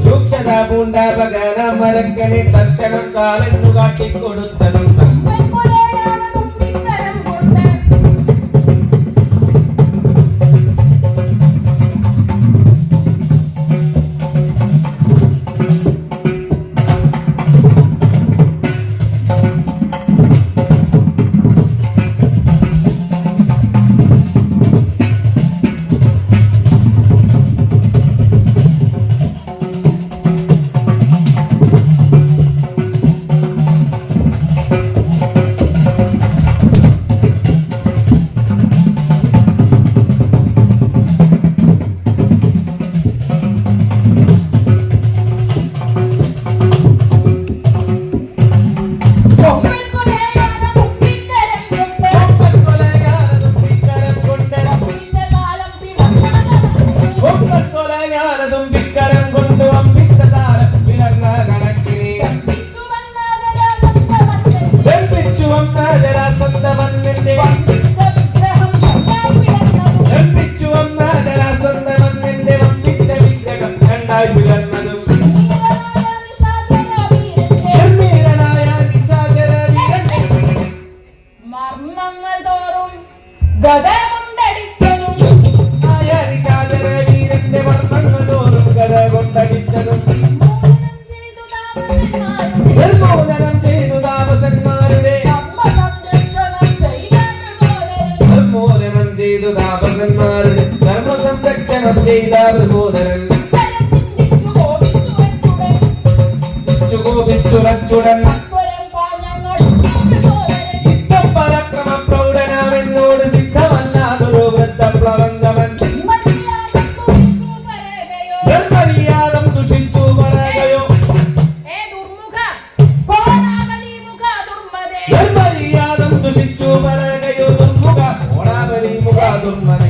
രൂക്ഷത പൂണ്ടാപകന മരക്കനെ തൽക്ഷണം കാലന്നു കാട്ടിക്കൊടുത്തതും വന്ന ജരാസന്ധമന്നന്റെ വമ്പിച്ച വിഗ്രഹം കണ്ടായി പിളർന്നതും നിർമ്മിച്ചു വന്ന ജരാസന്ധമന്നന്റെ വമ്പിച്ച വിഗ്രഹം കണ്ടായി പിളർന്നതും ധീരനായ നിശാചരവീരന്റെ നിർമ്മീരനായ നിശാചരവീരന്റെ മർമ്മങ്ങൾ തോറും ഗദ കൊണ്ടടിച്ചതും ആയ നിശാചരവീരന്റെ മർമ്മങ്ങൾ തോറും ഗദ കൊണ്ടടിച്ചതും മോചനം ചെയ്തു താപസന്മാരുടെ നിർമ്മോചനം ചെയ്തു താപസന്മാരുടെ ധർമ്മ സംരക്ഷണം ചെയ്ത പ്രബോധനൻ കോപിച്ചുറച്ചുടൻ യുദ്ധം പരാക്രമ പ്രൗഢനാമെന്നോട് സിദ്ധമല്ലാതൊരു വൃത്തപ്ലവങ്കവൻ നിർമര്യാദം ദുഷിച്ചു പറയുകയോ നിർമര്യാദം ദുഷിച്ചു പറയുകയോ ദുർമുഖ ഓടാബലി മുഖ ദുർമതി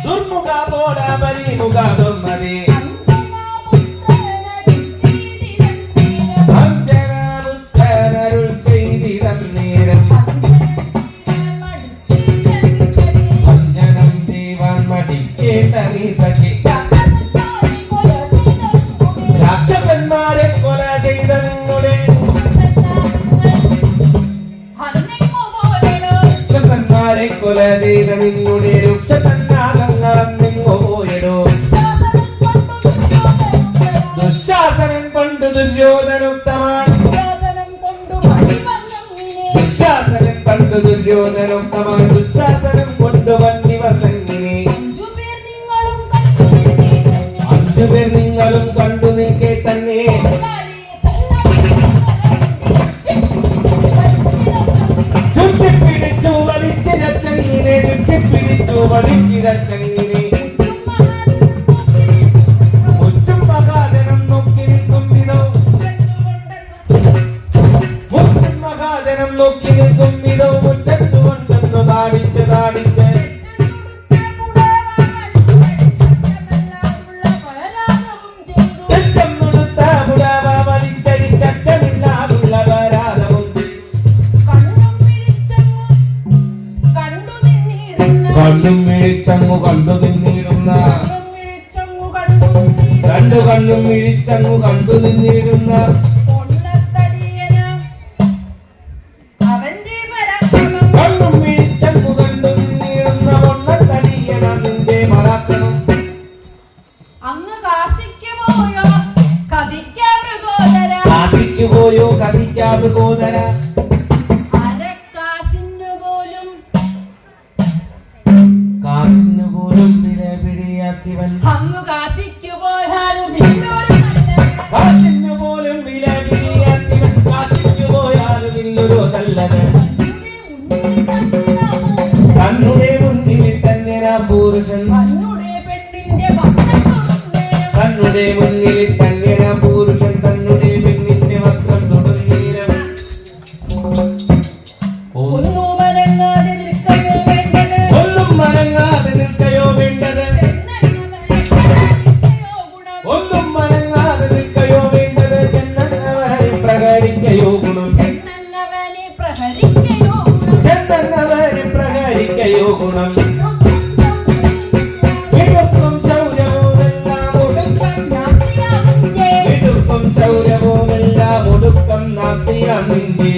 ദുർമുഖ ഓടാബലി മുഖ ദുർമതി അഞ്ജനാമുത്തനരുൾ ചെയ്തിതന്നേരം അഞ്ജനം ജീവൻ മടിക്കേണ്ട നീ സഖി രാക്ഷസന്മാരെ കൊല ചെയ്ത നിങ്ങളുടെ രാക്ഷസന്മാരെ കൊല ചെയ്ത നിങ്ങളുടെ രക്ഷസന്നാഗങ്ങളെന്നിങ്ങോ പോയടോ ദുശാസനൻ പണ്ട് ദുര്യോധനോത്തമാൻ ദുശാസനൻ പണ്ട് ദുര്യോധനോത്തമാൻ ദുശാസനം കൊണ്ട് വണ്ടി വന്നെങ്ങിനെ 5 പേർ നിങ്ങളും കണ്ടു നിൽക്കെ തന്നെ ചുറ്റിപ്പിടിച്ചു വലിച്ചിരച്ചങ്ങിനെ ചുറ്റിപ്പിടിച്ചു വലിച്ചിരച്ചങ്ങിനെ മുറ്റും മഹാജനം നോക്കി നിൽക്കും വിധോ മുറ്റും മഹാജനം നോക്കി നിൽക്കും വിധോ മുറ്റത്തു കൊണ്ടെന്നു താടിച്ച് താടിച്ച് തെറ്റം നുടുത്ത പുടവ വലിച്ചടിച്ചറ്റമില്ലാതുള്ള പരാതമുണ്ട് കണ്ണും മിഴിച്ചങ്ങു കണ്ടു നിന്നിടുന്ന രണ്ടു കണ്ണും മിഴിച്ചങ്ങു കണ്ടു നിന്നിടുന്ന കണ്ണും മിഴിച്ചങ്ങു കണ്ടു നിന്നിടുന്ന പൊണ്ണത്തടിയന നിന്റെ പരാക്രമം അങ്ങ് കാശിക്ക് പോയോ കതിക്കാ മൃഗോദര കാശിക്ക് പോയോ കഥിക്കാ മൃഗോദര അരക്കാശിന് പോലും കാശിന് പോലും വില പിടിയാത്തിവൻ അങ്ങ് കാശിക്ക് പോയാലും നിന്നോട് നല്ലത്. കാശിന് പോലും വില പിടിയാത്തിവൻ കാശിക്ക് പോയാലും ഇല്ലൊരു നല്ലത് തന്നുടെ മുന്നിൽ തന്നെ നാം പുരുഷൻ മന്നുടെ പെണ്ണിന്റെ വസ്ത്രം തൊടുന്നേരം തന്നുടെ മുന്നിൽ തന്നെ നാം പുരുഷൻ തന്നുടെ പെണ്ണിന്റെ വസ്ത്രം തൊടുന്നേരം ഒന്നും മരങ്ങാതെ നിൽക്കയോ വേണ്ടത് ഒന്നും മനങ്ങാതെ നിൽക്കയോ വേണ്ടത് ചെന്നൈയോ ഗുണം ഒന്നും മനങ്ങാതെ നിൽക്കയോ വേണ്ടത് ചെന്നവരെ പ്രകരിക്കയോ ഗുണം ചെന്നവനെ പ്രഹരിക്കയോ ഗുണം ചെന്നവരെ പ്രകരിക്കയോ ഗുണം മിടുക്കും ശൗര്യവുമെല്ലാം മിടുക്കും ശൗര്യവുമെല്ലാം ഒടുക്കം നാട്ടിയാൻ നിന്റെ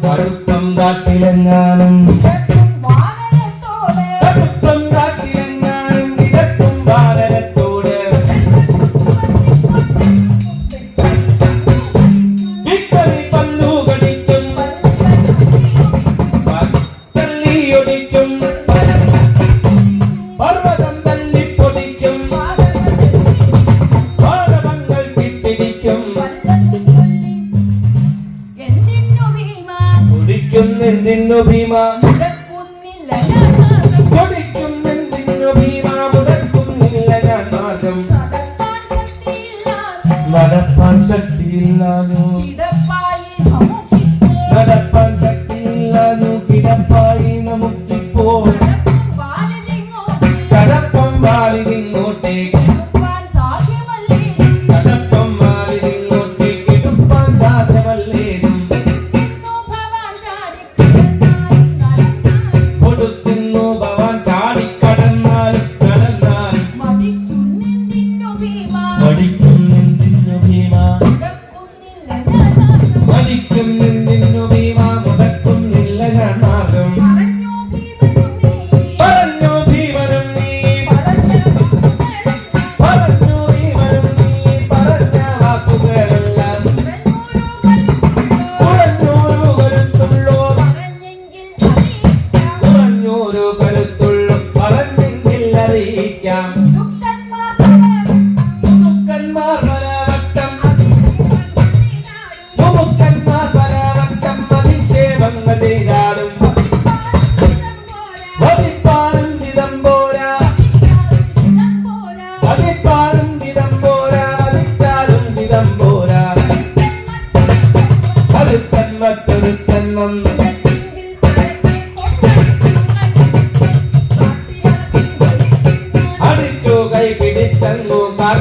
കടുപ്പം കാട്ടിലെങ്ങാനും കടുപ്പം കാട്ടിലെങ്ങാനും ഇടട്ടും ബാലനത്തോട് വിക്കറി പല്ലു കടിക്കും തല്ലിയൊടിക്കും പർവ്വതം തല്ലിപ്പൊടിക്കും പാദപങ്ങൾ കിട്ടിടിക്കും എന്തിന്നു ഭീമ കൊടിക്കുന്നെന്തിന്നു ഭീമ മുടക്കുന്നില്ല ഞാൻ മാർഗം നടപ്പാൻ ശക്തിയില്ലാനു നടപ്പാൻ ശക്തിയില്ലാനു കിടപ്പായി നമുക്കിപ്പോൾ ചടപ്പം വാലി നിങ്ങോട്ടേക്ക് ചടപ്പം വാലി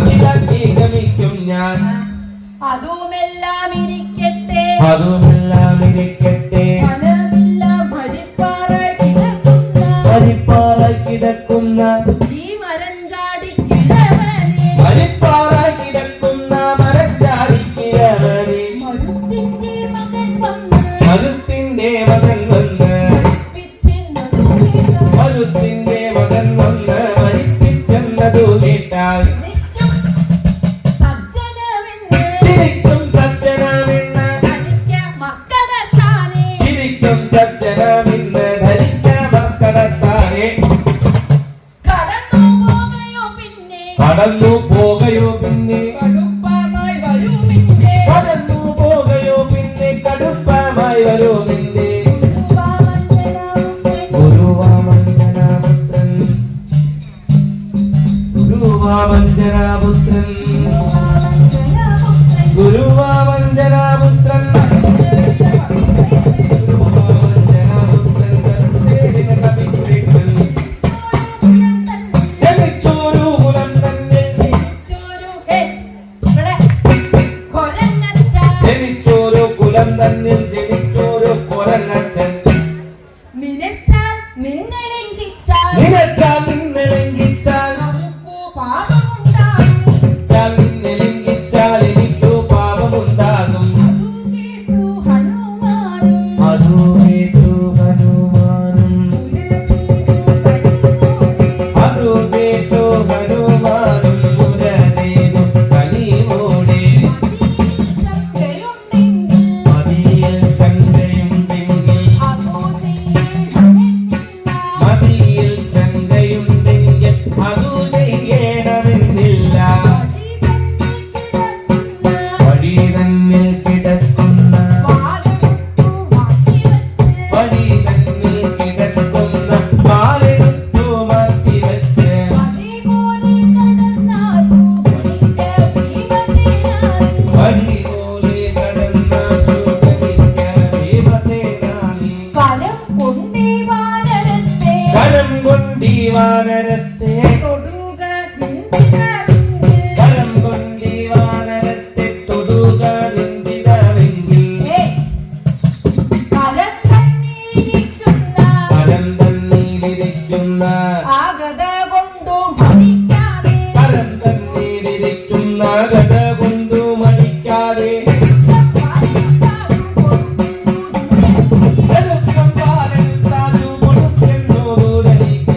അഖിലാക്കി ഗമിക്കും ഞാൻ. അതുമെല്ലാം ഇരിക്കട്ടെ അതുമെല്ലാം ഇരിക്കട്ടെ. ഫലമില്ല ഭരിപ്പാറായി കിടക്കുന്ന പരിപ്പാറായി കിടക്കുന്ന ഈ മരം ചാടിക്കിഴവനെ പരിപ്പാറായി കിടക്കുന്ന മരച്ചാടിക്കിഴവനെ മരുത്തിന്റെ മകൻ വന്ന് മരുത്തിന്റെ മകൻ വന്ന് പഠിപ്പിച്ചെന്നതു കേട്ടാൽ മരുത്തിന്റെ മകൻ വന്ന് മരിപ്പിച്ചെന്നതു കേട്ടാൽ നിത്യം സജ്ജനമെന്ന് ചിരിക്കും സജ്ജനമെന്ന് ധരിക്ക മക്കളത്താനെ ചിരിക്കും സജ്ജനമെന്ന് ധരിക്ക മക്കളത്താനെ. കടന്നു പോകയോ പിന്നെ കടന്നു പോകയോ പിന്നെ കടുപ്പമായി വരുമിന്റെ കടന്നു പോകയോ പിന്നെ കടുപ്പമായി വരൂ നിന്റെ ഗുരുവാമഞ്ജനാപുത്രൻ ഗുരുവാമഞ്ജനാപുത്രൻ ഗുരുവാമഞ്ജനാപുത്രൻ ഗുരുവാമഞ്ജനാപുത്രൻ കരുണേന കവിത്രൻ ജനിച്ചോരു കുലം തന്നെ ജനിച്ചോരു കുലം തന്നിൽ ജനിച്ചോരു കൊരങ്ങച്ചൻ നിനച്ചാൽ നിന്നെ ലംഘിച്ചാൽ നിനച്ചാൽ നിന്നെ ലംഘിച്ചാൽ നമുക്കു പാപമുണ്ടാകും ചാൽ നിന്നെ ലംഘിച്ചാൽ എനിക്കു പാപമുണ്ടാകും. അതു കേട്ടു ഹനുമാനും അതു കേട്ടു ഹനുമാനും മുരനേതു കനിവോടെ. മതിയിൽ ശങ്കയുണ്ടെങ്കിൽ മതിയിൽ ശങ്കയുണ്ടെങ്കിൽ അതു ചെയ്യണമെന്നില്ല. വഴി തന്നിൽ കിടക്കുന്ന വഴി തന്നിൽ കിടക്കുന്ന പാലെടുത്തു മാറ്റിവെച്ച് വഴി പോലെ കടന്ന ശൂദ്രനിക്ക ഭീമസേനാനി. കലം കൊണ്ടേ വാനരത്തെ കരം കൊണ്ടീ വാനരത്തെ തൊടുക നിന്ദിതമെങ്കിൽ. കരം കൊണ്ടീ വാനരത്തെ തൊടുക നിന്ദിതമെങ്കിൽ ഏയ്, കലം തന്നിരിക്കുന്ന കരം തന്നിലിരിക്കുന്ന ആഗത കൊണ്ടു ഭരിക്കാതെ കരം തന്നിലിരിക്കുന്ന ഗത കൊണ്ടു മടിക്കാതെ എളുപ്പം പാലെടുത്താതു കൊടുക്കുന്നു ദൂരനിക്ക്.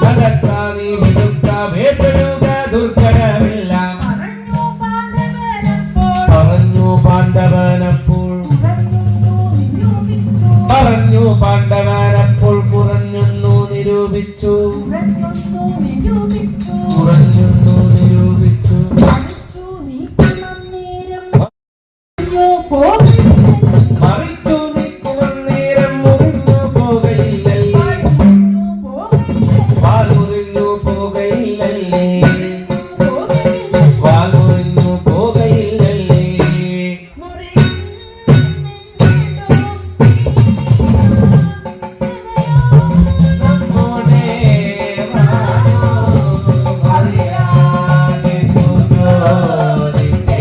നഗത്താനി മിടുക്ക വേദരുക ദുർഘടമില്ല. പറഞ്ഞു പാണ്ഡവനപ്പോൾ പറഞ്ഞു പാണ്ഡവനപ്പോൾ കുറഞ്ഞൊന്നു നിരൂപിച്ചു കുറഞ്ഞൊന്നു നിരൂപിച്ചു. മറിച്ചു നിൽക്കുവാൻ നേരം മുറിഞ്ഞു പോകയില്ലല്ലേ വാലുറിഞ്ഞു പോകയില്ലല്ലേ വാലുറിഞ്ഞു പോകയില്ലല്ലേ. നമ്മുടെ അറിയാതെ ചോദിച്ചേ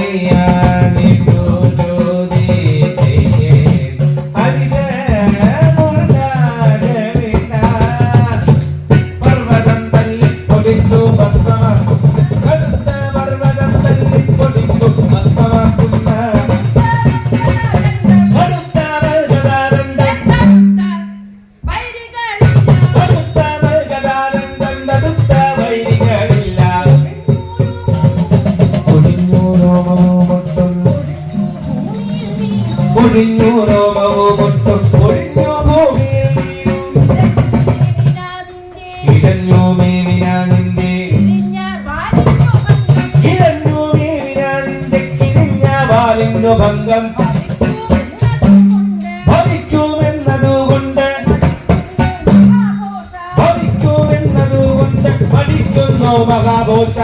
അറിയാനിട്ടു ചോദിച്ചേ ഹരിശമുണ്ടാകവില്ല. പർവ്വതം തല്ലിപ്പൊടിച്ചു ഭസ്മമാക്കും കടുത്ത പർവ്വതം തല്ലിപ്പൊടിച്ചു ഭസ്മമാക്കുന്ന കടുത്ത മൽഗദാനന്ദൻ കടുത്ത മൽഗദാനന്ദൻ കടുത്ത വൈരികളില്ല. ഒടിഞ്ഞു രോമവും പൊട്ടും ഒടിഞ്ഞു രോമവും പൊട്ടും ഒടിഞ്ഞു ഭൂമിയിൽ വീണു. ഇടഞ്ഞു മേവിന നിന്റെ ഇടഞ്ഞു മേവിന നിന്റെ കിഴിഞ്ഞ വാലിനു ഭംഗം ഭവിക്കുമെന്നതുകൊണ്ട് ഭവിക്കുമെന്നതുകൊണ്ട് പഠിക്കുന്നു മഹാഘോഷ.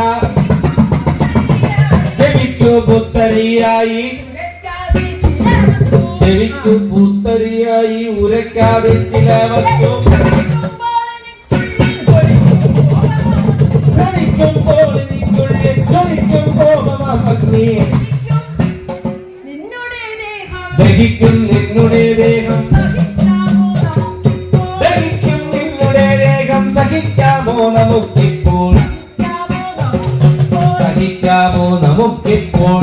ചെവിക്കു പുത്തരിയായി ചെവിക്കു എനിക്ക് പൂത്തരിയായി ഉരയ്ക്കാതെ ചിലവച്ചു ജ്വലിക്കുമ്പോൾ എനിക്കുള്ളിൽ ജ്വലിക്കും കോപമഗ്നി ദഹിക്കും നിന്നുടെ ദേഹം ദഹിക്കും നിന്നുടെ ദേഹം സഹിക്കാമോ നമുക്കിപ്പോൾ സഹിക്കാമോ നമുക്കിപ്പോൾ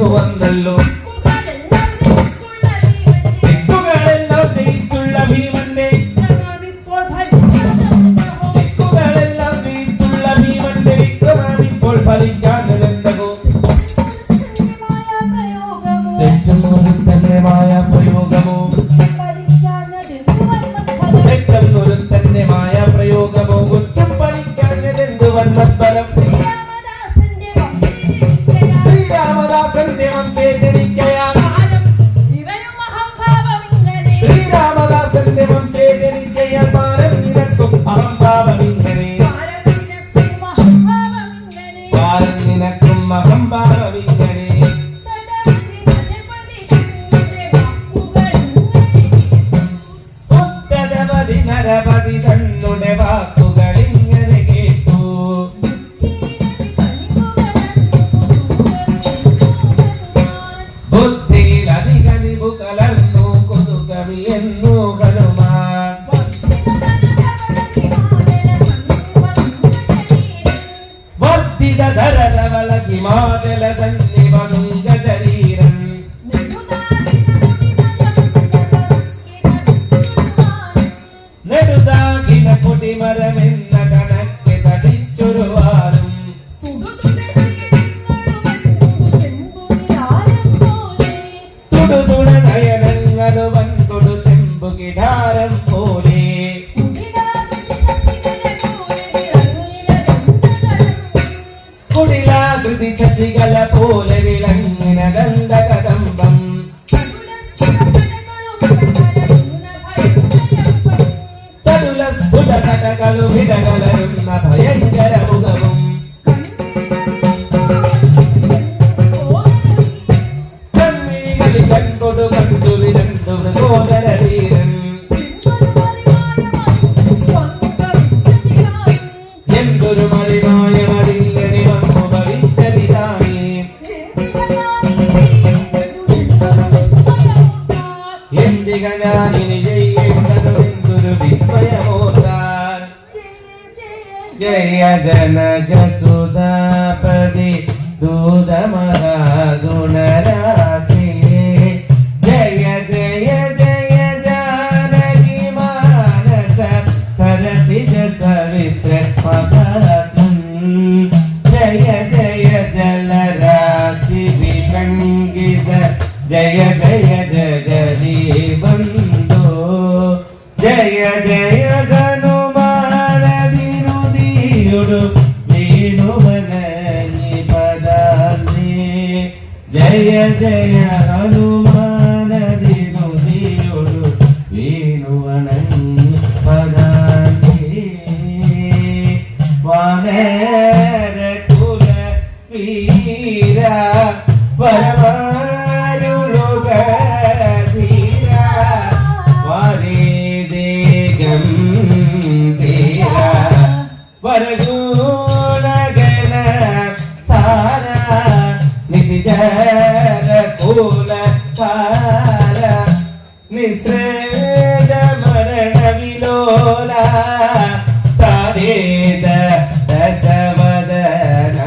വന്നല്ലോ ദിക്കുകളെല്ലാം ജയിച്ചുള്ള ഭീമന്റെ ദിക്കുകളെല്ലാം ജയിച്ചുള്ള ഭീമന്റെ വിക്രമം ഇപ്പോൾ ഫലിക്കാനെന്തകോ ഏറ്റവും തന്യമായ പ്രയോഗമോ ഏറ്റവും തന്യമായ പ്രയോഗമോ കുറ്റം ഫലിക്കാനെന്ത് വന്നഫലം നരപതി തന്നുടെ വാക്കുകൾ ഇങ്ങനെ കേട്ടു ബുദ്ധിയിൽ അധികനിവു കലർന്നു കൊതുകവി എന്നു ഹനുമാൻ വർദ്ധിത ധരവളകി മാതല തന്നെ വനുങ്ക ശരീരം നെടുതാകിന കൊടിമരമെന്ന കണക്കെ തടിച്ചൊരു വാലും തുടുതുട നയനങ്ങളു വൻകൊടു ചെമ്പു കിടാരം പോലെ കുടിലാകൃതി ശശികല പോലെ വിളങ്ങിന ഗന്ധകദംബം സ്ഫുടകടകളു വിടകലരുന്ന ഭയങ്കര മുഖവും കണ്ണികളിൽ കൺകൊടു കണ്ടു വിരണ്ടു മൃഗോദര വീരൻ എന്തൊരു മറിമായ മറിങ്ങനെ വന്നു ഭവിച്ചതിതാനേ എന്തിക ഞാനിനി ചെയ്യേണ്ടതൊരു വിസ്മയമോർത്താൻ ജയ ജനക സുധാ മഹാഗുണരാശി ജയ ജയ ജയ ജാനകി മാനസ സരസിജ സവിത്ര മഹാത്മൻ ജയ ജയ ജലരാശി വിലംഘിത ജയ ജയ ജഗദീബന്ധോ ജയ ജയ ഹനുമാനദിനുദിയുടു വീണുവനനി പദാന്തി ജയ ജയ ഹനുമാനദിനുദിയുടു വീണുവനനി പദാന്തി വാനര കുല വീര പരമാരുളുക ധീര വാരിദേഗം ധീര വരഗുണഗണ സാര നിസിജര കുല പാര നിസ്രേജ മരണ വിലോല താരേത ദശവദന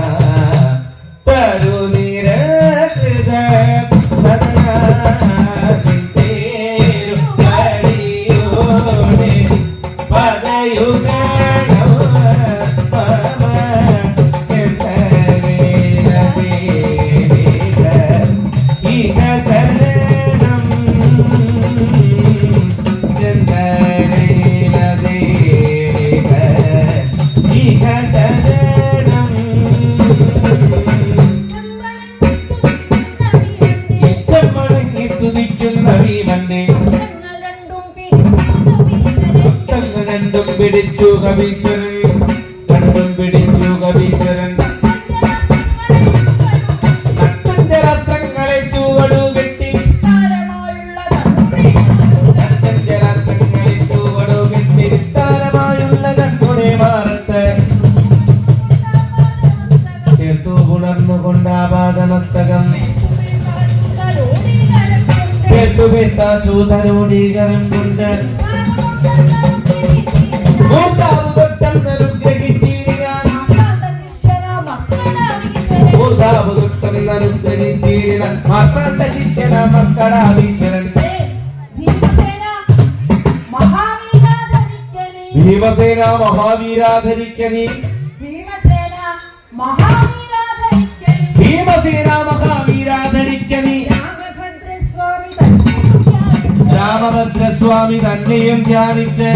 തരുനിരകൃത സദനാ നിന്തേരു പടിയോടെ പദയുഗണ പരമ ചന്ദ്രവേദ ഇഹ ശരണം ചന്ദ്രവേദ ഇഹ ശരണം നിത്യമടങ്ങി സ്തുതിക്കുന്ന ഭീമന്റെ തങ്ങൾ രണ്ടും പിടിച്ചു കവീശ്വരൻ രണ്ടും പിടിച്ചു കവീശ്വരൻ തന്റെ രത്നങ്ങളെ ചുവടുകെട്ടി തന്റെ രത്നങ്ങളെ ചുവടുകെട്ടി വിസ്താരമായുള്ള തങ്ങളുടെ മാറത്ത് ചേർത്തു പുണർന്നുകൊണ്ടാപാദമസ്തകം ശൂതനോടീകരം കൊണ്ട് മാർത്താണ്ഡ ശിഷ്യന മക്കളാധീശ്വരൻ ഭീമസേന മഹാവീരാധരിക്കനി ഭീമസേന മഹാവീരാധരിക്കനി രാമഭദ്രസ്വാമി തന്നെയും ധ്യാനിച്ച്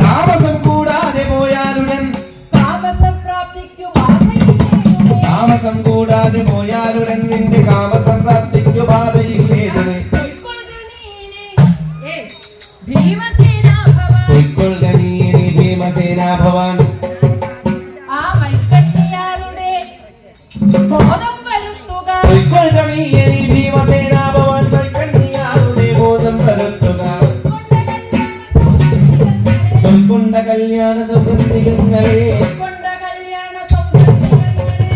താമസം കൂടാതെ പോയാലുടൻ താമസം കൂടാതെ പോയാലുടൻ നിന്റെ കാമസം പ്രാപ്തിക്കു ബാധയില്ലേത് പൊയ്ക്കൊള്ളുക നീ ഭീമസേന ഭവാൻ പൊയ്ക്കൊള്ളുക നീ ഭീമസേന ഭവാൻ കണ്ണിയാരുടെ ബോധം വരുത്തുക ചൊൽക്കൊണ്ട കല്യാണ സൗഗന്ധികങ്ങളെ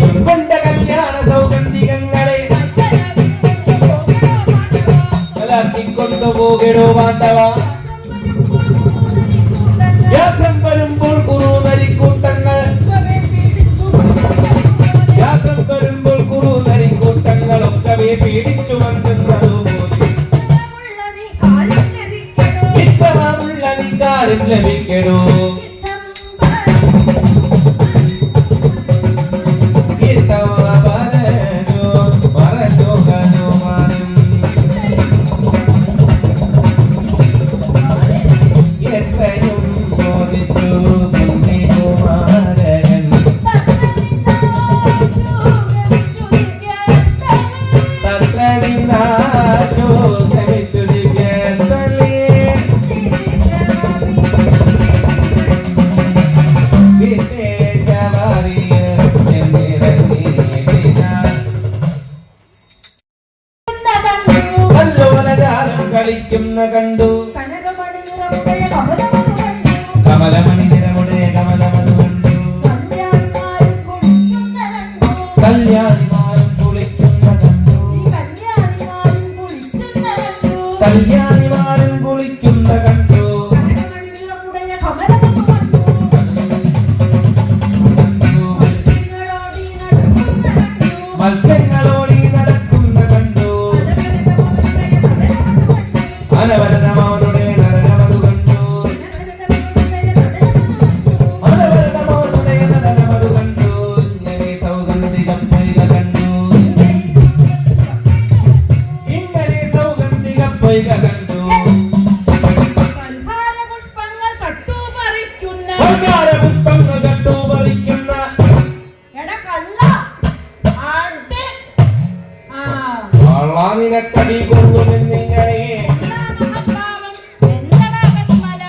ചൊൽക്കൊണ്ട കല്യാണ സൗഗന്ധികങ്ങളെ കൊണ്ടുപോകടോ പാണ്ഡവ യാത്രം വരുമ്പോൾ കുറുനരിക്കൂട്ടങ്ങൾ യാത്രം വരുമ്പോൾ കുറുനരിക്കൂട്ടങ്ങളൊക്കെ പീഡിച്ചു വന്നതുപോലെ ഇത്തരമുള്ള നികാരം ലഭിക്കണോ നിനക്കടി കൊള്ളുമെന്നിങ്ങനെ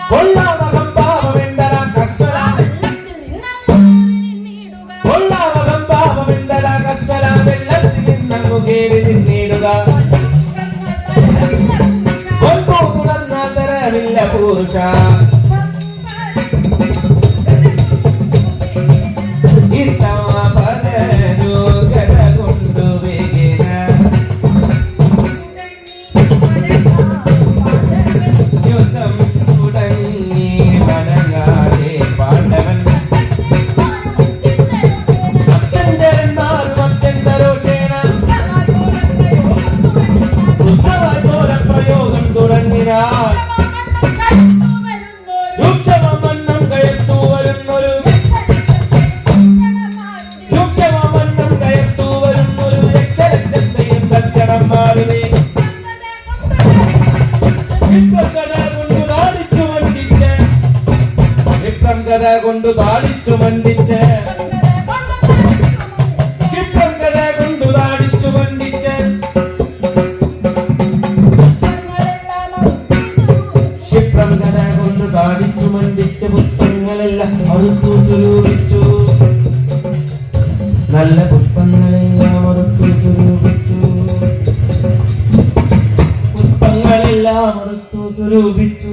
കൊള്ളാമകം പാപം എന്തടാ കസ്മല കൊള്ളാമകം പാപം എന്തടാ കസ്മല വെള്ളത്തിൽ നിന്നങ്ങു കേറി നിന്നിടുക കൊണ്ടു തുറന്ന തരമില്ല പുരുഷ കൊണ്ട് താടിച്ചു മണ്ടിച്ച് ക്ഷിപ്രങ്കത കൊണ്ട് താടിച്ചു മണ്ടിച്ച് ക്ഷിപ്രങ്കത കൊണ്ട് താടിച്ചു മണ്ടിച്ച പുഷ്പങ്ങളെല്ലാം അറുത്തു സ്വരൂപിച്ചു നല്ല പുഷ്പങ്ങളെല്ലാം അറുത്തു സ്വരൂപിച്ചു പുഷ്പങ്ങളെല്ലാം അറുത്തു സ്വരൂപിച്ചു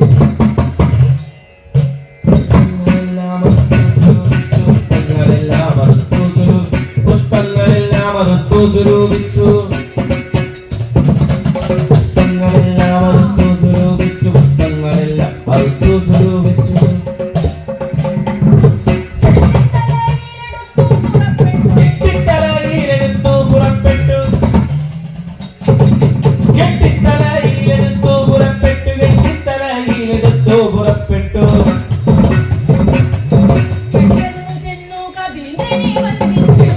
സ്വരൂപിച്ചു പുഷ്പങ്ങളെല്ലാം അറുത്തു സ്വരൂപിച്ചു പുഷ്പങ്ങളെല്ലാം അറുത്തു സ്വരൂപിച്ചു കെട്ടിത്തലയിലെടുത്തു പുറപ്പെട്ടു കെട്ടിത്തലയിലെടുത്തു പുറപ്പെട്ടു കെട്ടിത്തലയിലെടുത്തു പുറപ്പെട്ടു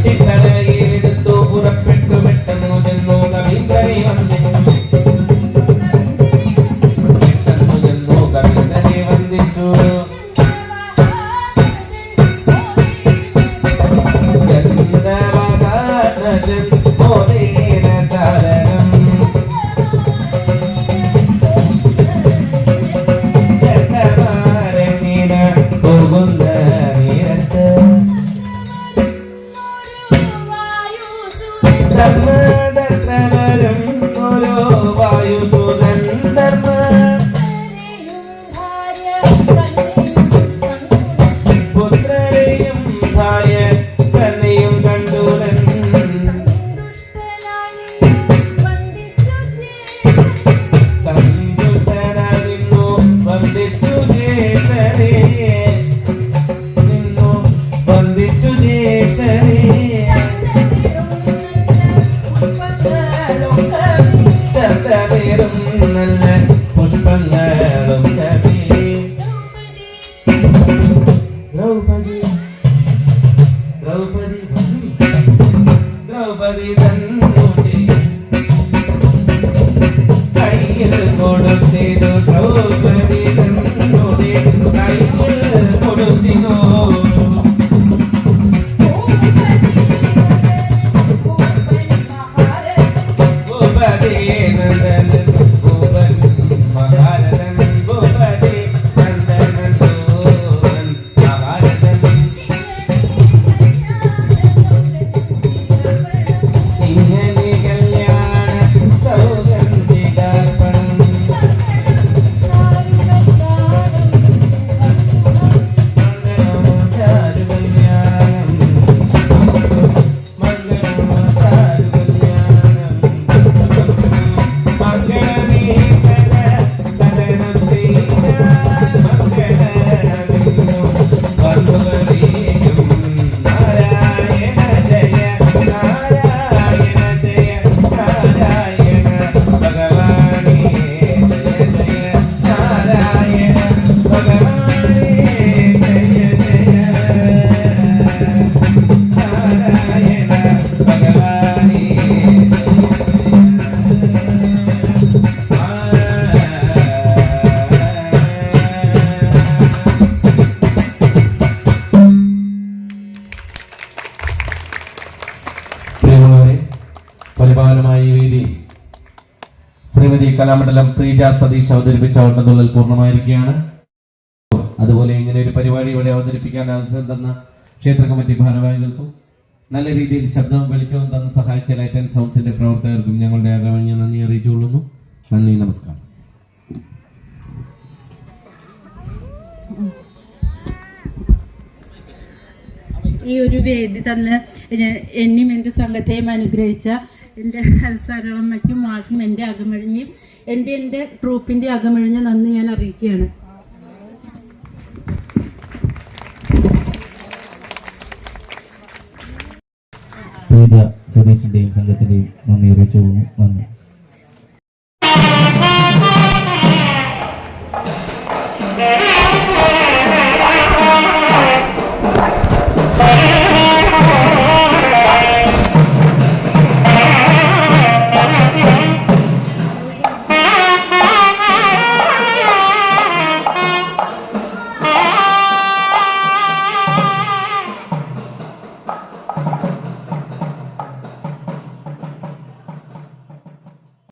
കെട്ടിത്തലയിലെടുത്തു പുറപ്പെട്ടു പെട്ടെന്നു ചെന്നു കവീന്ദ്രനെ വന്ദിച്ചു പെട്ടെന്നു ചെന്നു കവീന്ദ്രനെ വന്ദിച്ചു ഗന്ധവഗാനജൻ മോദേന സാദരം ഗന്ധമാരണ്യന പോകുന്ന നേരത്ത് ധർമ്മദത്രവരം ഓരോ വായുസുതൻ ധർമ്മ പുത്രരെയും ഭാര്യ തന്നെയും കണ്ടുടൻ സന്തുഷ്ടനായി നിന്നു വന്ദിച്ചു ജേതനെ നിന്നു വന്ദിച്ചു ജേതനെ ചന്തമേറും നല്ല പുഷ്പങ്ങളും കവി ദ്രൗപദി ദ്രൗപദി ദ്രൗപദി തന്നുടി കയ്യിൽ കൊടുത്തിരു ദ്രൗപദി തന്നുടി കയ്യിൽ കൊടുത്തിരു പരിപാലനമായ വേദി ശ്രീമതി കലാമണ്ഡലം പ്രീജ സതീഷ് അവതരിപ്പിച്ച ഓട്ടംതുള്ളൽ പൂർണ്ണമായിരിക്കുകയാണ്. അതുപോലെ ഇങ്ങനെ ഒരു പരിപാടി ഇവിടെ അവതരിപ്പിക്കാൻ അവസരം തന്ന ക്ഷേത്ര കമ്മിറ്റി ഭാരവാഹികൾക്കും നല്ല രീതിയിൽ ശബ്ദവും വെളിച്ചവും തന്ന് സഹായിച്ച ലൈറ്റ് ആൻഡ് സൗണ്ട്സിന്റെ പ്രവർത്തകർക്കും ഞങ്ങളുടെ ആകമഞ്ഞ നന്ദി അറിയിച്ചുകൊള്ളുന്നു. നന്ദി, നമസ്കാരം. ഈ ഒരു വേദി തന്നെ എന്നെയും എൻ്റെ സംഘത്തെയും അനുഗ്രഹിച്ച എൻ്റെ സാരളമ്മയ്ക്കും മാഷും എൻ്റെ അകമഴിഞ്ഞ് എൻ്റെ ട്രൂപ്പിൻ്റെ അകമഴിഞ്ഞ നന്ദി ഞാൻ അറിയിക്കുകയാണ്. പൂജ സതീഷിന്റെയും സംഘത്തിന്റെയും നന്ദി അറിയിച്ചു. നന്ദി.